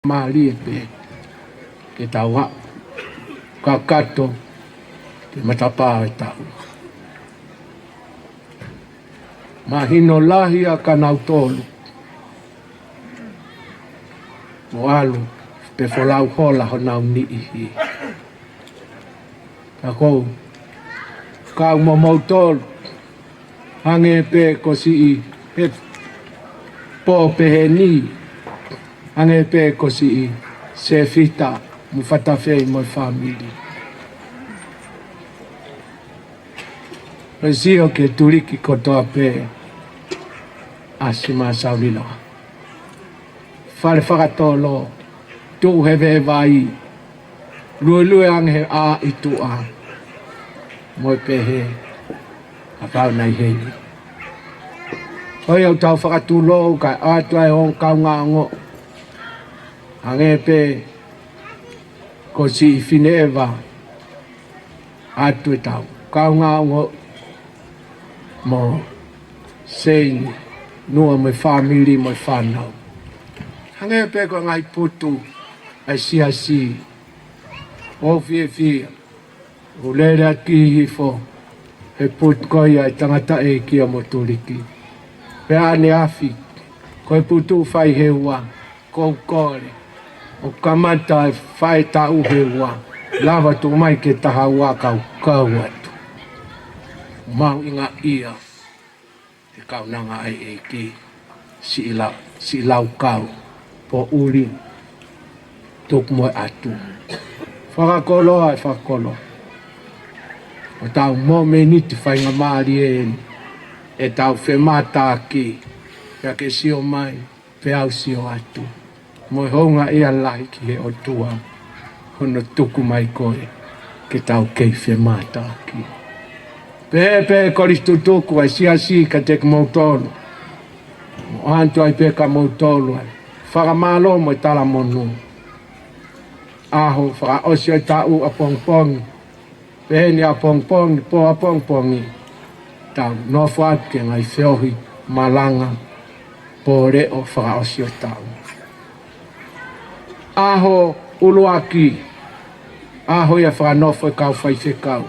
S3: Malie pe. Ke tau a. Kakato. Ke matapa e tau. Mahino lahi a kanau tolu. Moalu. Pe folau hola ho nau ni ihi. Ako. Kau momau tolu. Hange pe ko si i. He po pe he ni. Hange pe ko si i. Se fita. Mufata fei mo famili. Resio ke turiki kotoa pe. Asima saulilo. Fale whakatolo. Tu hewe vai. Lue ange a itu a. Moi pe he. A pau nai hei. Hoi au tau whakatulo. Kai atu ai hong kau ngango. Hange pe. Ko si fineva. Atu e tau. Kau ngango. Mo. Sein. Nua mai family mai whanau. Hange pe ko ngai putu. Ai si. O fie. O lera ki hifo. He put koia i tangata e ki a moturiki. Pe ane afi. Koe putu whai heua. Kou kore. O kamata e whai tau heua. Lava tu mai ke taha waka kau atu. Mau inga ia. Te kau nanga ai e ki. Si lau kau. Po uri. Tuk moe atu. Whakakolo. O tau momeniti Lavengamalie e tau whemata ki. Pea ke sio mai. Pea au sio atu. Moi honga ia lahi ki he o tua. Hono tuku mai koe. Ke tau kei whemata ki. Pepe koristu tuku ai si ka te mautolo. O antu ai pe ka mautolo ai. Whakamalo mo tala monu. Aho whaka osi ai tau a pongpongi. Peheni a pongpongi, po a pongpongi. Tau nofo atu ke ngai whiohi malanga. Po reo whaka osi ai tau. Aho uluaki. Aho ia whaka nofo e kau whai whekau.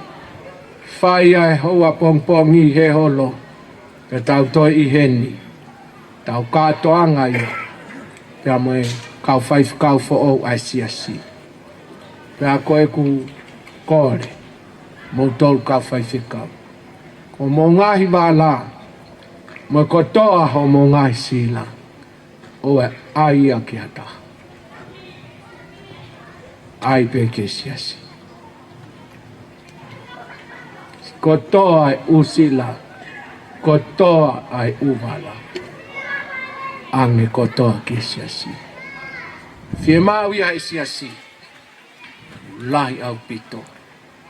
S3: Whai ai hoa pongpongi he holo. Pe tau toi i heni. Tau kātoanga ia. Pea moe kau whai whekau fo au ai si. Pea koe ku kore. Mo tolu kau whai whekau. Ko mo ngahi wala. Mo kotoa ho mo ngahi sila. Oe ai ia ki hata. Ai pe ke siasi. Kotoa ai usila. Kotoa ai uvala. Ange kotoa ke siasi. Fie maui ai siasi. Lai au pito.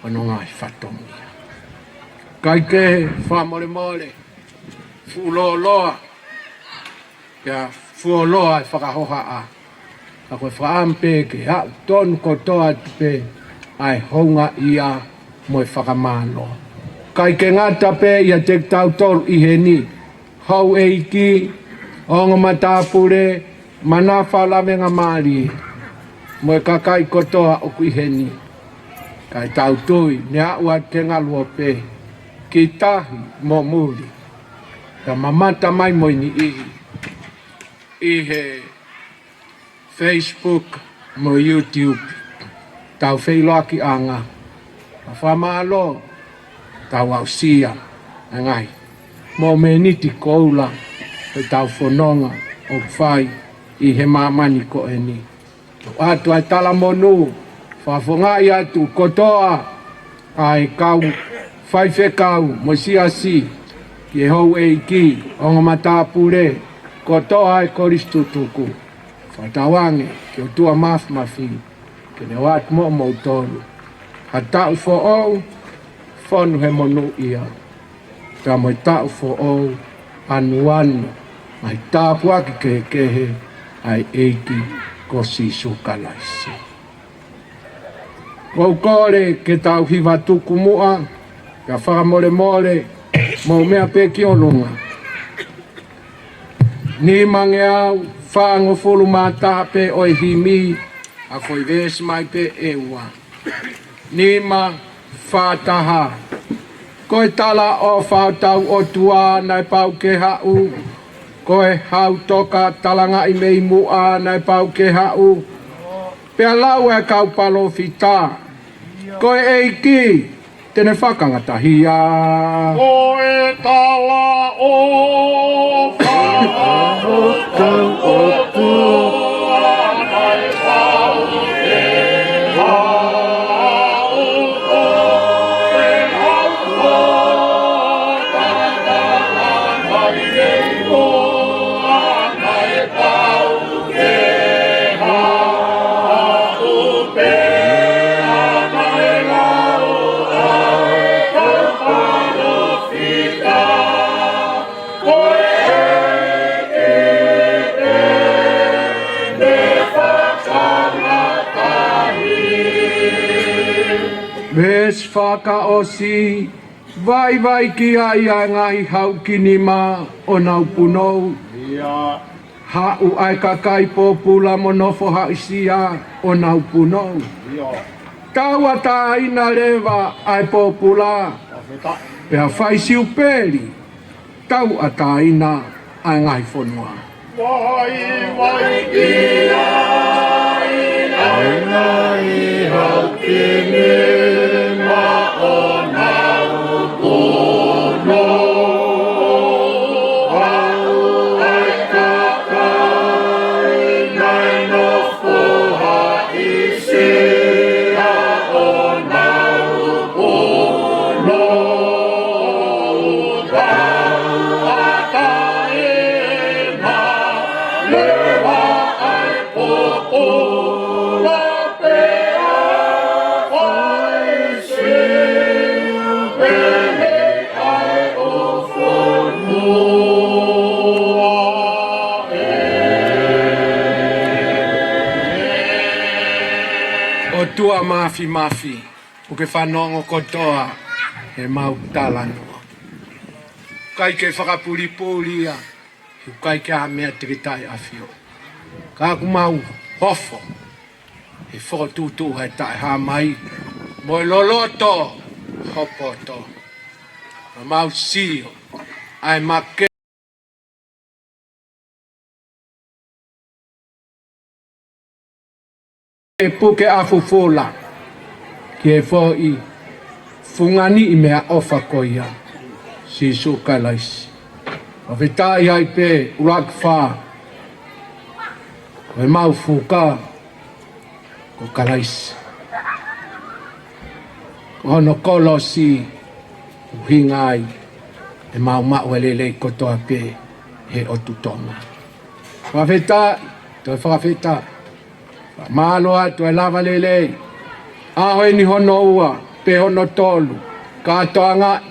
S3: Ono ngai whatongia. Kai ke whamore. Fuloloa. Pea fuoloa e whakahoha a. Ka koe whaampe ke hau tonu kotoa tupe. Ai honga ia moe whakamaloa. Kai ke ngata pe ia te tau tolu i he ni. Hau e iki. Onga matapure. Manafa Lavengamalie. Moe kakai kotoa o kui he ni. Kai tau tui, ne aua te ngalua pe. Ki tahi mo muri. Ka mamata mai moi ni ihi. Ihe Facebook mo YouTube. Tau wheiloaki anga. Ka whamalo. Tau au sia. Ngai. Mo meniti koula. Pe tau whanonga. O whai. Ihe mamani ko e ni. Atu ai tala monu. Whafonga i atu kotoa ai kau whai whekau mo siasi ki hou e ki onga matapure kotoa ai koristu tuku whatawange ki o tua mafi ke ne wat mo tolu hatau fo au whanu he monu ia. Ka moi tau fo o anu anu. Mai tāpu aki ke kehe ai eiki ko sisu kalaisi. Kou kore ke tau hiwa tuku mua. Ka whakamore more mo mea pe ki onunga. Ni mange au whaango fulu mātaha pe oi himi a koi vesi mai pe eua. Ni ma whātaha. Koe tala o whautau o tua nai pau ke hau. Koe hau toka talanga i mei mua nai pau ke hau. Pea lau e kau palo fita. Koe eiki. Tene whakangatahia.
S1: Koe tala o whaotau o tua nai pau ke hau. Koe hau toka talanga i mei mua nai pau ke hau. Pea mai lau
S3: Ves whaka osi, vai vai ki ai a ngahi hau kinima o nau punou. Hau ai kakai popula monofo haisia o nau punou. Taua ta ina lewa ai popula. Pea whai siu peri, tau a ta ina ai ngahi whonua.
S1: Vai vai ki ai ngahi hau kinima o nau punou. Hau ai kakai nai nofo haisia o nau punou. Tau a ta ina lewa ai popula pea whai siu pene ai o whonua
S3: O tua mafi mafi, o ke whanongo kotoa he mau talanoa. Kai ke whakapuri-puria, kai ke a mea tiritai awhio. Ka aku mau hofo, he whotutu hai tai ha mai, moi loloto, hopoto. Ma mau sio, ai make. E puke afu fola, ki e fōi, fungani i mea ofa koia, si suka laisi. O vitai ai pe urak wha, o e mau fuka, ko kalaisi. Ko hono kolo si, uhingai, e mau mau e lelei kotoa pe, he o tutonga. Whawhetai, toi whawhetai. Malo atu e lava lelei. Aho e ni hono ua, pe hono tolu. Katoanga.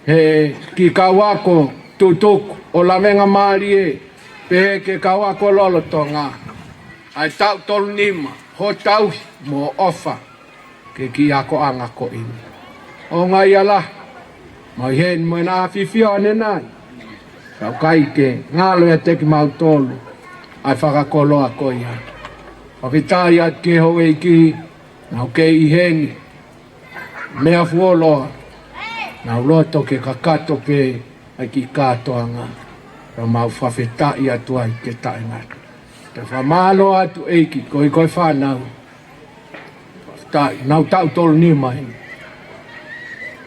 S3: He ki kawako tutuku o Lavengamalie. Pe ke kawako lolo tonga. Ai tau tolu nima. Ho tau mo ofa. Ke ki ako anga ko ini. O ngai ala. Mai hen mo na afifio ane nai. Kau kai ke ngalo e teki mau tolu. Ai whakakolo a koia. Pavitai at ke ho e ki, nau ke i hengi, mea fuoloa, nau loto ke kakato pe ai ki katoanga, rau mau whawhetai atu ai ke taenga. Te whamalo atu eiki, koi whanau, nau tau tolu ni mai,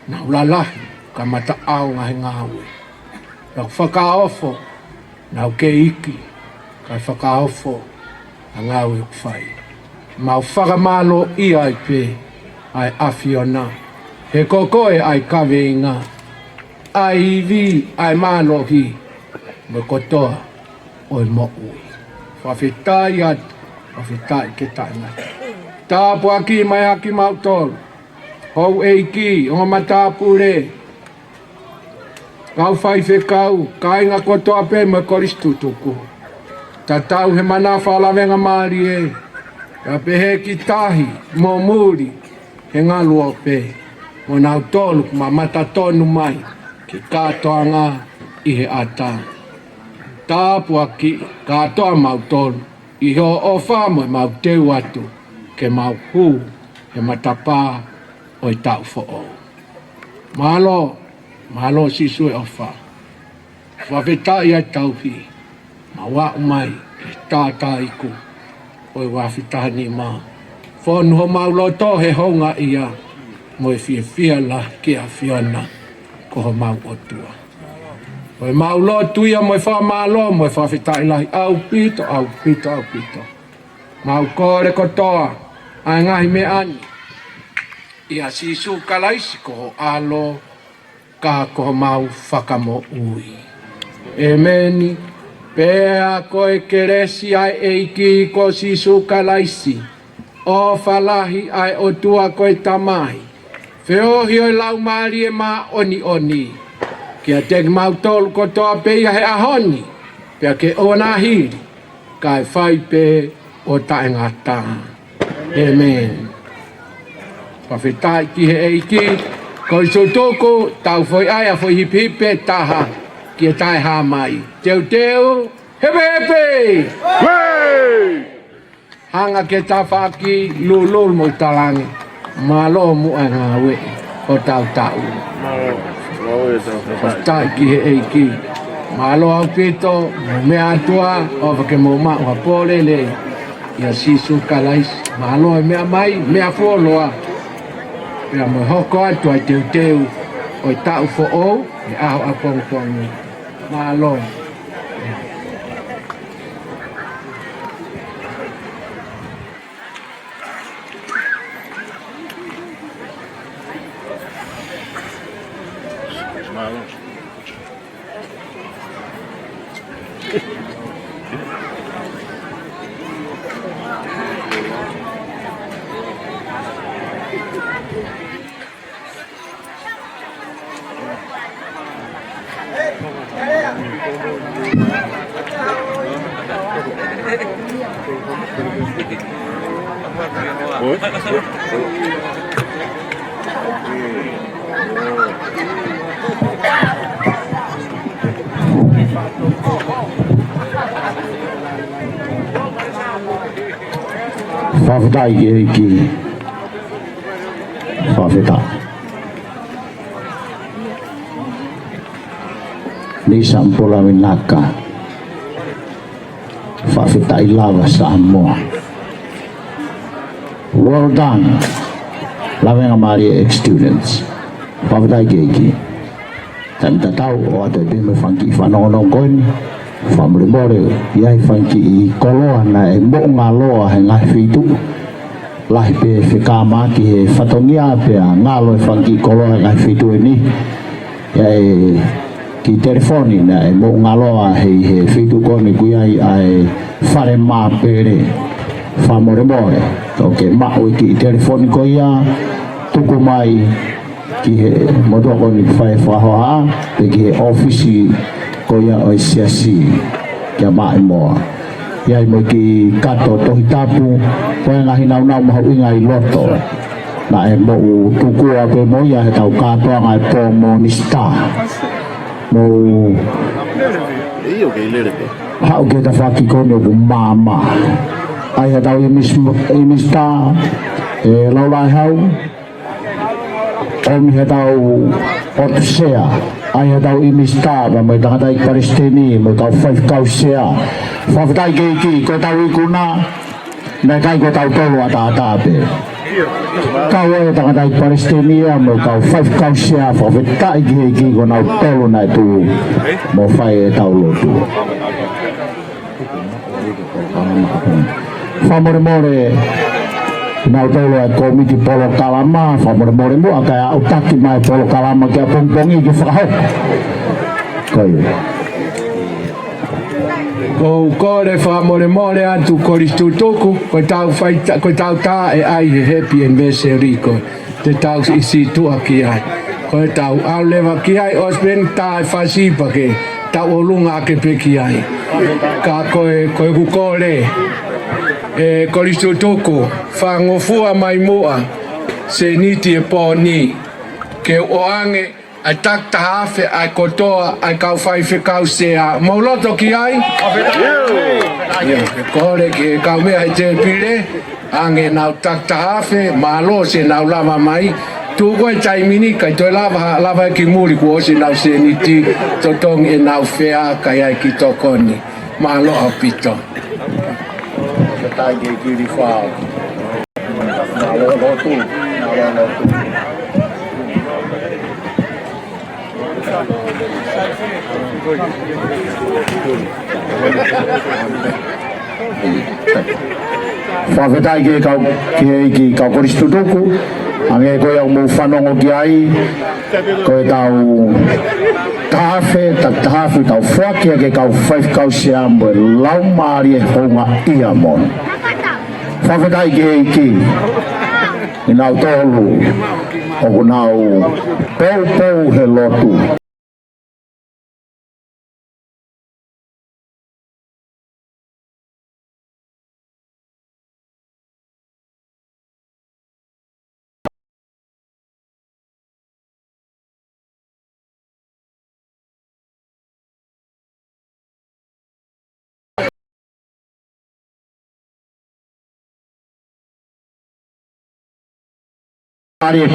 S3: nau lalahi, ka mata au ngahe ngawe. Rau whakaofo, nau ke iki, kai whakaofo, a ngau e whai. Mau whakamalo i ai pe, ai awhiona. He kokoe ai kawe i ngā. Ai iwi, ai malo hi, me kotoa, oi mo ui. Whawhetai atu, whawhetai ke tainga. Tāpu aki mai aki mau tolu. Hou eiki, o matapure. Kau whai whekau, kainga kotoa pe me koristu tuku. Tatau he manafa Lavengamalie e. Ka pehe ki tahi, mo muri, he ngalua pe. Mo nau tolu ma mata tonu mai, ki katoa ngā i he ata. Tāpua ki katoa mau tolu, i ho o whamo mau teu atu, ke mau hu, he matapā o i tau fo'ou. Malo sisu e ofa. Whawhetai ai tauhi, ma wau mai, he tātā iku, o i wawhitahani mā. Whonu ho mau loto he honga ia, mo e fia la ki a fiona, ko ho mau otua. O e mau lotu ia mo e whamalo, mo e whawhetai lahi, au pito. Mau kore kotoa, ai ngahi me ani. Ia sisu kalaisi ko ho alo, ka ko mau whakamo'ui. E meni, pēa ko e keresi ai eiki ko sisu kalaisi. O whalahi ai o tua ko e tamahi. Whiohi o lau maari e mā oni. Kia te mau tolu ko toa peia he ahoni. Pea ke ona hiri, kai whai pe o tae ngata. Amen. Pawhetai ki he eiki, ko i toko, tau foi ai a foi hipipe taha, ki e tae ha mai. Teu, hepe! Hanga ke ta whaki, lulul mo talangi. Malo mu ai ngā we, o tau. Pawhetai ki he eiki. Malo au pito, me atua, o whake mo ma ua pōlele. Ia sisu kalais, malo e mea mai, mea fōloa. Pea mo hoko atu ai teu, o i tau fo'ou, e aho a pongpongi. Malo.
S1: Whawhetai ki whawhetai. Nisa mpola minaka. Whawhetai lava sa amoa. Well done, Lavengamalie ex-students. Whawhetai ki. Tanta tau o ato i me whanki whanongonong koini. Whamuremore, iai whanki i koloa na e mo ngā loa he ngai whitu. Lahi pe whikama ki he whatongia pea ngā loa whanki i koloa he ngai whitu e ni. Iai ki telefoni na e mo ngā loa he whitu kone kui ai whare mā pere. Whamuremore, toke mao ki telefoni ko ia, tuku mai ki he motua kone whae whahoa, pe ki he ofisi ko ia o siasi kia mai moa. Iai mo ki kato tohi tapu, koe ngahi nau mahu inga i loto. Na e mo tukua pe mo ia he tau katoa ngai po mo nista. Mo hau ke ta whaki kone o mama. Ai he tau i nista, e laulai hau. Omi he tau otusea. Ai he tau i nista, ma mai tangata i Palestini, mo tau 5 kausea. Whawhetai ki, ko tau i kuna, na kai ko tau tolu ata pe. Kau e tangata i Palestini, mo tau 5 kausea, whawhetai ki, ko nau tolu na tu, mo whai e tau lotu. Whamoremore, nau tolu e komiti polo kalama, whamoremore mua, kaya au taki mai polo kalama kia pongpongi ki whakahok. Koe.
S3: Ko kore whamoremore atu koristu tuku, ko tau tā e ai he happy anniversary ko te tau isi tua ki ai. Ko e tau au lewa ki ai o spen tai whasipa ke tau o lunga ke pe ki ai. Ka koe kukole e koristo toko whangofua mai moa se niti e pō ni ke o ange ai tak tahafe ai kotoa ai kau whaife kau sea mauloto ki ai kore ke kau mea i te pire ange nau tak tahafe malo se nau lava mai tu koe tai mini kai toi lava ki muri ko se nau se niti totong e nau fea kai ai ki tokoni malo au pito tai ke kiri whao malo lotu
S1: Whawhetai ki kau koristu tuku ange koe au mou whanongo ki ai koe tau tahafe tau whakia ke kau whaif kau sea moe lau maari e honga ia mon whawhetai ki i nau tolu o nau pou he lotu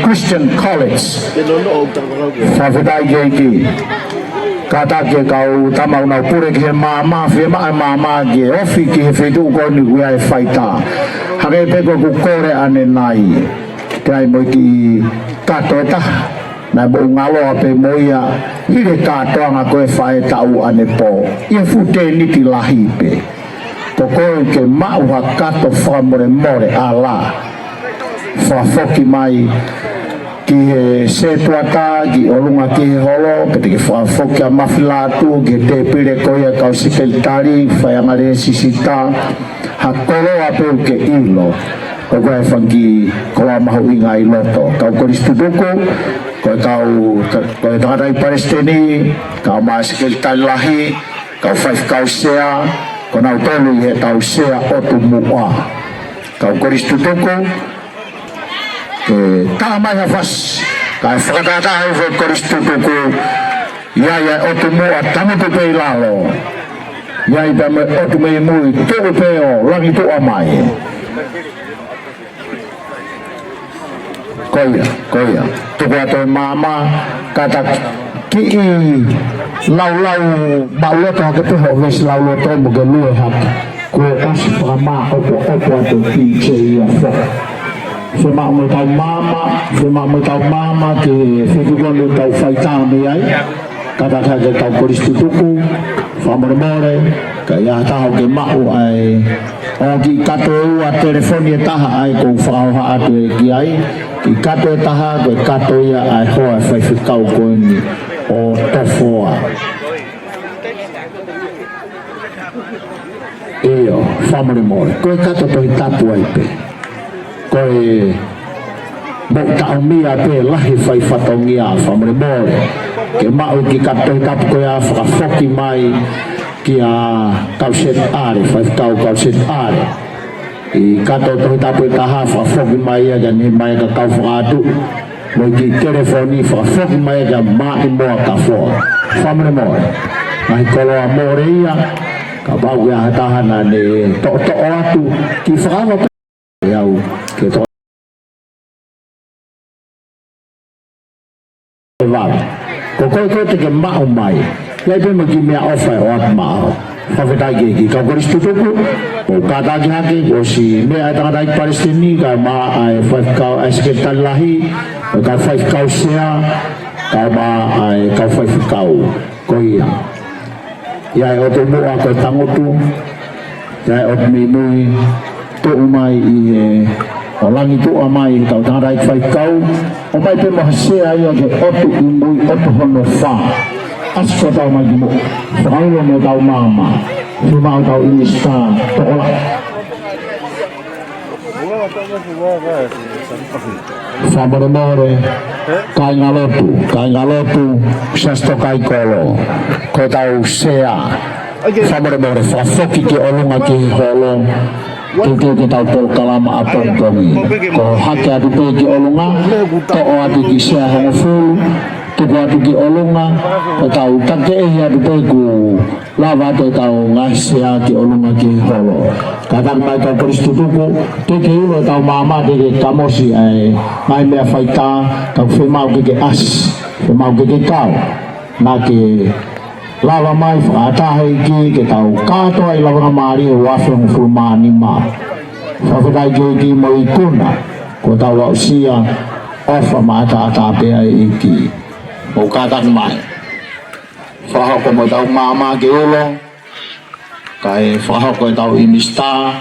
S1: Christian College whawhetai ki kata ke kau tamau nau pure ki he mama ki ofi ki he whetu koni ua e whaita hake peko ku kore ane nai kai moi ki kato e taha nai mo ngalo ape moia hire katoa nga koe whae tau ane po ia fute niti lahi pe po koe ke mau ha kato whamore more ala whafoki mai ki he setuata ki olunga ki he holo pete ki whafoki a mawhilatu ki te pire koia kau sekretari whaiangare sisita ha kolo apeu ke ilo o koe whanki kola mahu inga i loto kau koristu tuku koe takatai Palestini kau maa sekretari lahi kau whaif kau sea ko nau tolu i he tau sea otu mua kau koristu tuku tamai ha fas kai whakatata hau whai koristu tuku ia otu mua tamu tu pei lalo ia i pame otu mei mui tuku peo langi tu amai koia tuku atoi mama kata ki i lau mauloto hake peho ves lau loto muge lue hake kue osi whakama opo atu PJ ia whaka Fema mo tau mama ke whekukonu tau whaitanga me ai kata ke tau koristu tuku whamoremore ka ia taho ke mahu ai o ki kato ua telefoni e taha ai kou whakaoha atu e ki ai ki kato e taha koe kato ia ai hoa e whaiwhikau koeni o Tofoa eo whamoremore koe kato tohi tapu ai pe koe mo tau mia pe lahi whai whatongia whamore more ke mau ki kato tapu koe a whakafoki mai ki a kauset are whai kau kauset are i kato tohi tapu e taha whakafoki mai a ni mai ka kau whakatu mo ki telefoni whakafoki mai a mai moa ka whoa whamore more mai koloa more ia ka bau ia hatahana ne to atu ki whakafoki iau ke to ko koe te ke mau mai lai pe mo ki mea ofa o at mao whawhetai ki kau koristu tuku o kātaki hake o si mea e tangatai Palestini ka maa ai whaifkau ai sekretari lahi o ka whaifkau sea ka maa ai ka whaifkau koia ia e oto mua koe tangotu ia e oto mimui to mai i o langi tu mai tau tangarai whaikau o mai pe mahasea ia ke otu imui otu hono wha asko tau mai ki mo whakaulo mo tau mama whimau tau inista to ola Famorimore, kaingalotu, sias Tokaikolo, ko tau sea. Famorimore, fafoki ki olunga ki holo, ki tau tol kalama apongkongi. Ko hake atu ki olunga, to atu ki sea hongofulu, tuku atu ki olunga, ko tau takehi atu ku lava atu tau ngasia ki olunga ki holo. Kadang mai kau peristutuku, teke ulo tau mama teke kamosi ai mai mea faita kau whemau keke as, whemau keke kau. Nā ke lava mai whaatahe ki ke tau katoa I Lavengamalie wafeng fulmani ma. Whawhetai ki mo I kuna, ko tau lau sia ofa maata atapea iki. Mo katang mai. Whahoko mo tau mama ke ulo, kai whahoko tau imista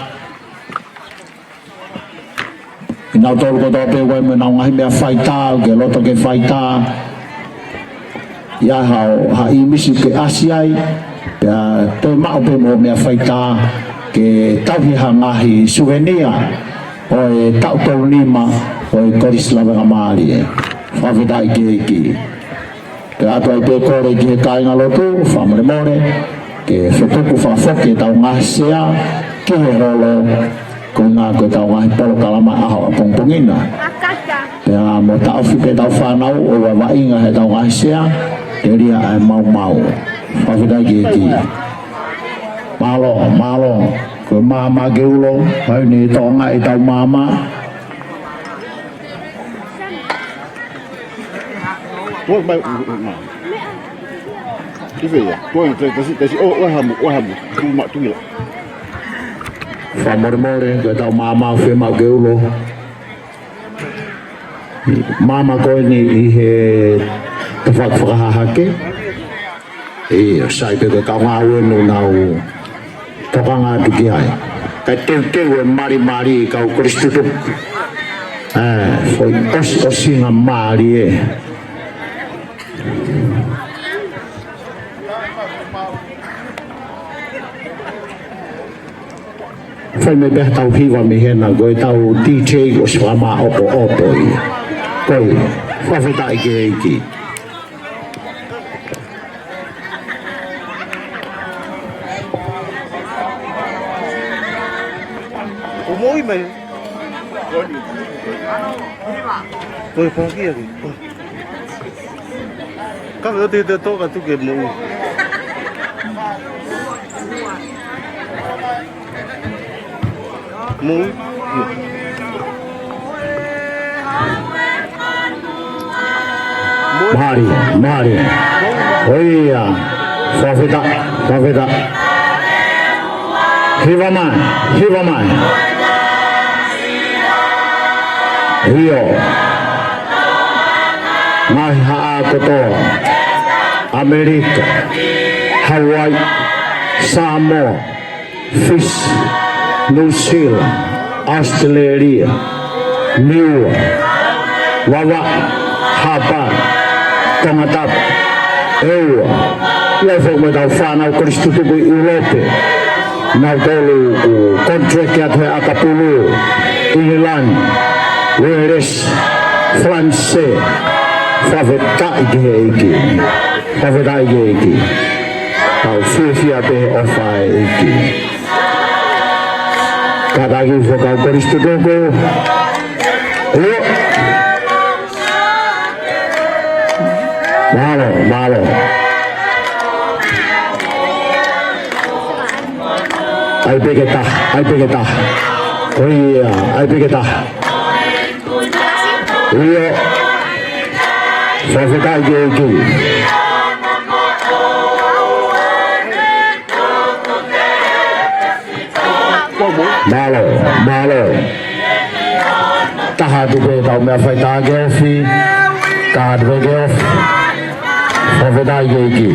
S1: inau tolu ko tau pewa me nau ngahi mea whaita ke loto ke whaita ia hao ha imisi ke asiai pia te mao pe mo mea whaita ke tauhi ha ngahi souvenir o e tau tau lima o e koris Lavengamalie whawhitai ke iki ke atua I pe kore ki he kainga lotu whamorimore ke whetuku whafoke tau ngasea ke he rolo ko ngā koe tau ngahi polo kalama aho a pongpongina pia mo tau whipe tau whanau o wa wainga he tau ngasea te ria ai mau whawhitai ki eki malo ko mama ke ulo hai ni tonga I tau mama Famorimore, ko tau mama whemau ke ulo. Mama koe ni I he whakahahake. Sai pe ko kau ngā wenu nau tokanga tuki hai. Kai teu e mari kau kristutuk. Foi osinga mari e. Fai me beh tau hiwa me hena koe tau DJ o swama opo I. Koe, whawhitai ke eiki.
S5: O moi mai. Koe whaki aki. Ka veo te toka tuke moi. Moi.
S1: Mari. Oia. Whawhita. Hiwa mai. Rio. Ngahi haa kotoa. Amerika. Hawaii. Samoa. Fish. New Zealand, Australia, New Wawa, Hapan, Tonga, Ewa, levo me tau whanau kristutuku I Europe, nau tolu kontrak ya te akapulu, England, Wales, France, whawhetai ke iki, tau whiwhia te ofai iki. Katagi vokal kristutuku. Malo. Ai pegeta. Oia, ai pegeta. Rio. Whawhetai ke iki. Malo. Taha tupe tau mea whaita geofi. Taha tupe geofi. Whawhetai ke iki.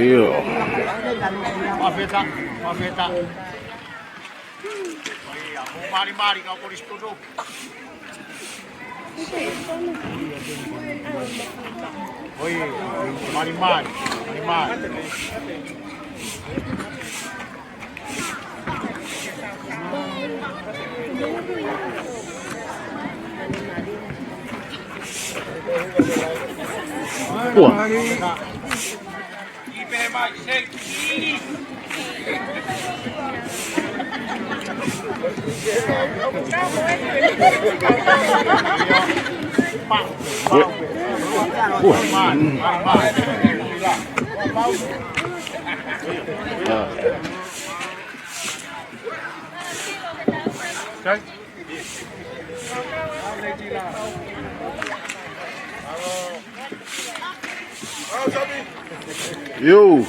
S5: Iyo. Yo.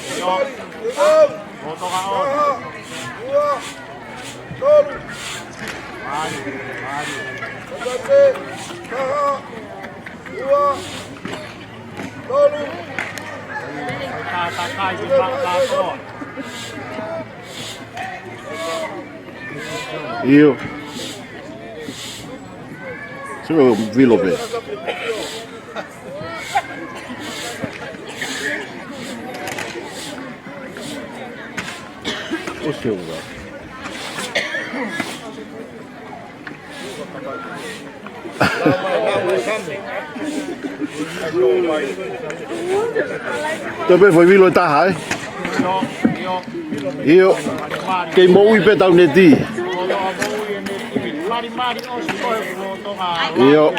S5: Yo. Sio vilo be. O seu lugar. Também foi vilo tá hai. Io che mo i petau neti. Io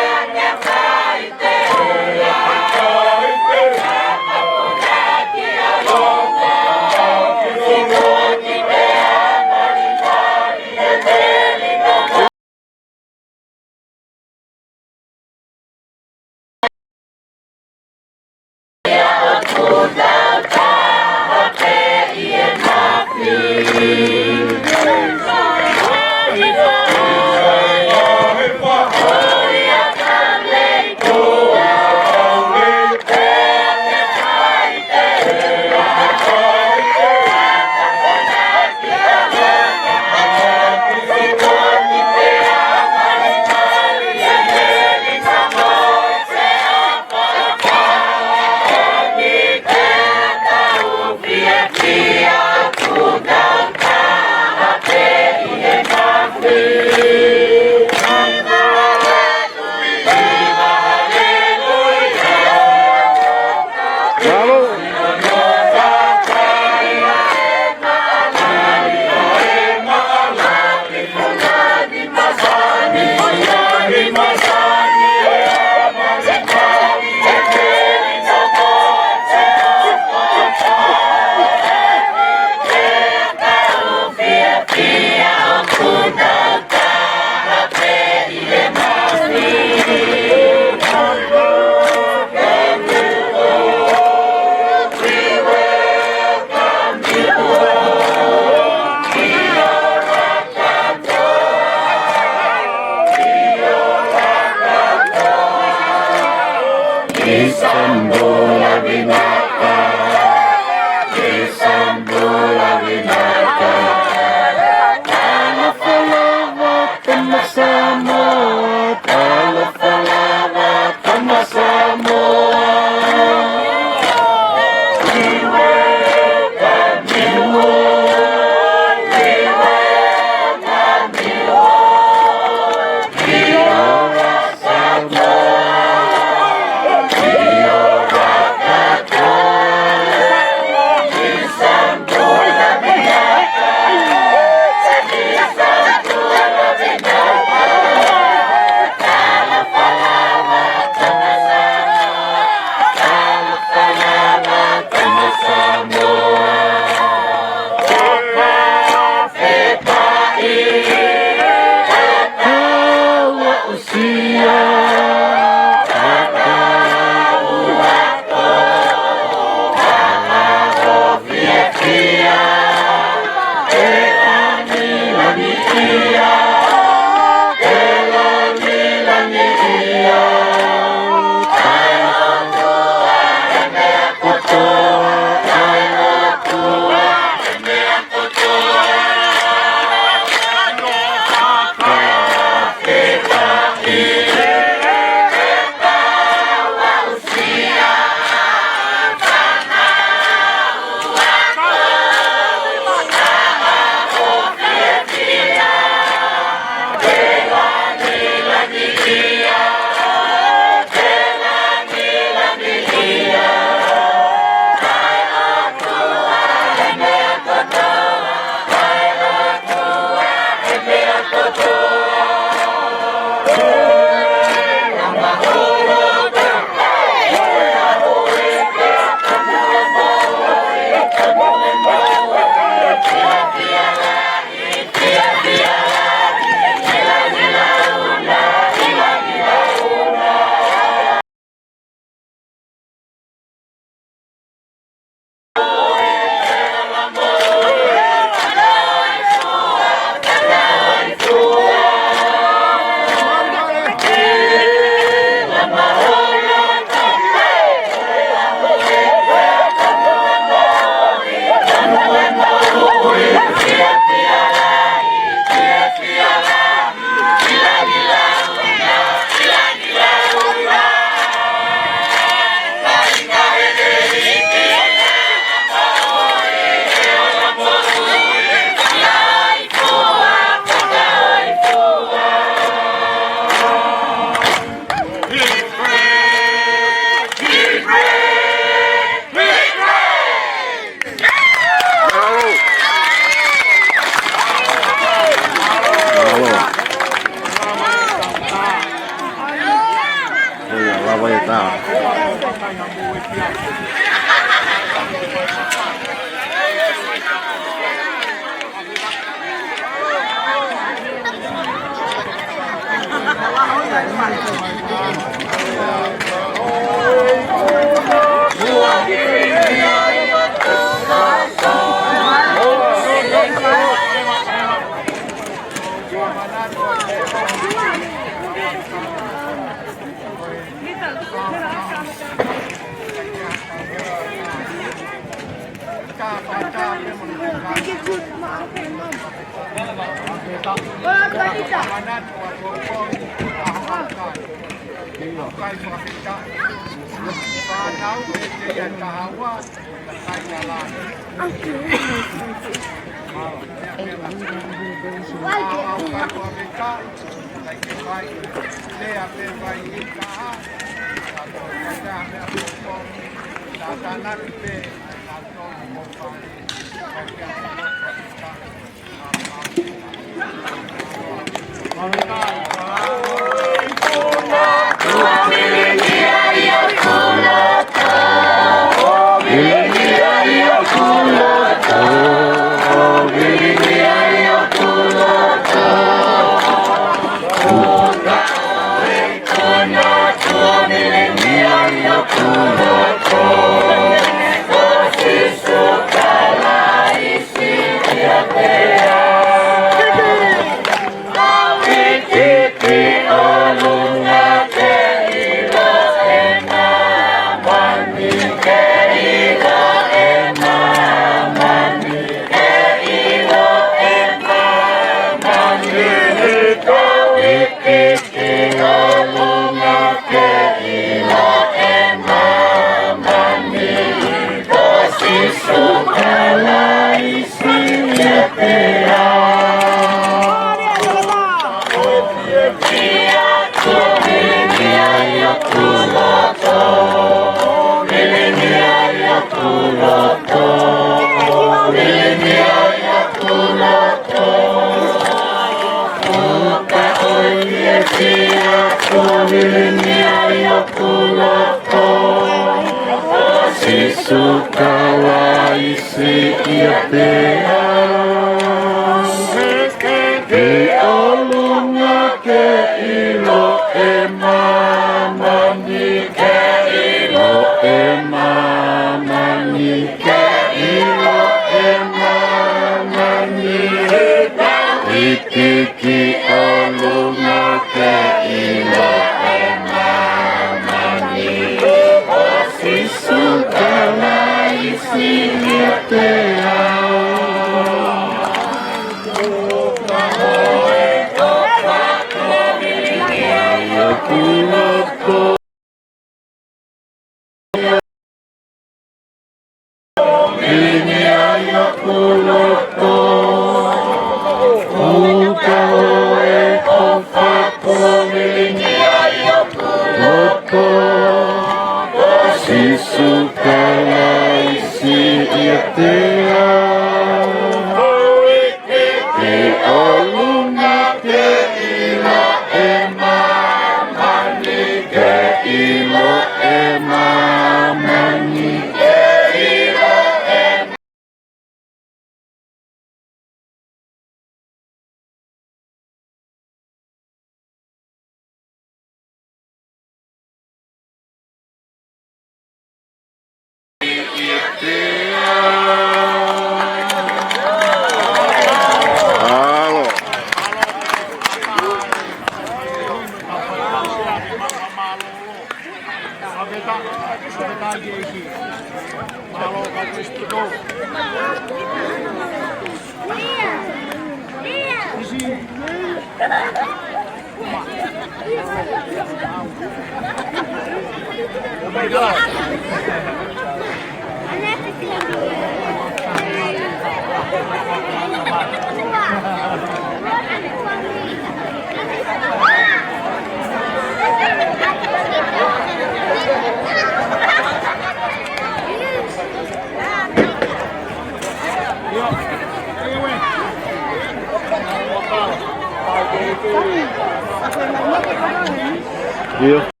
S5: Yeah.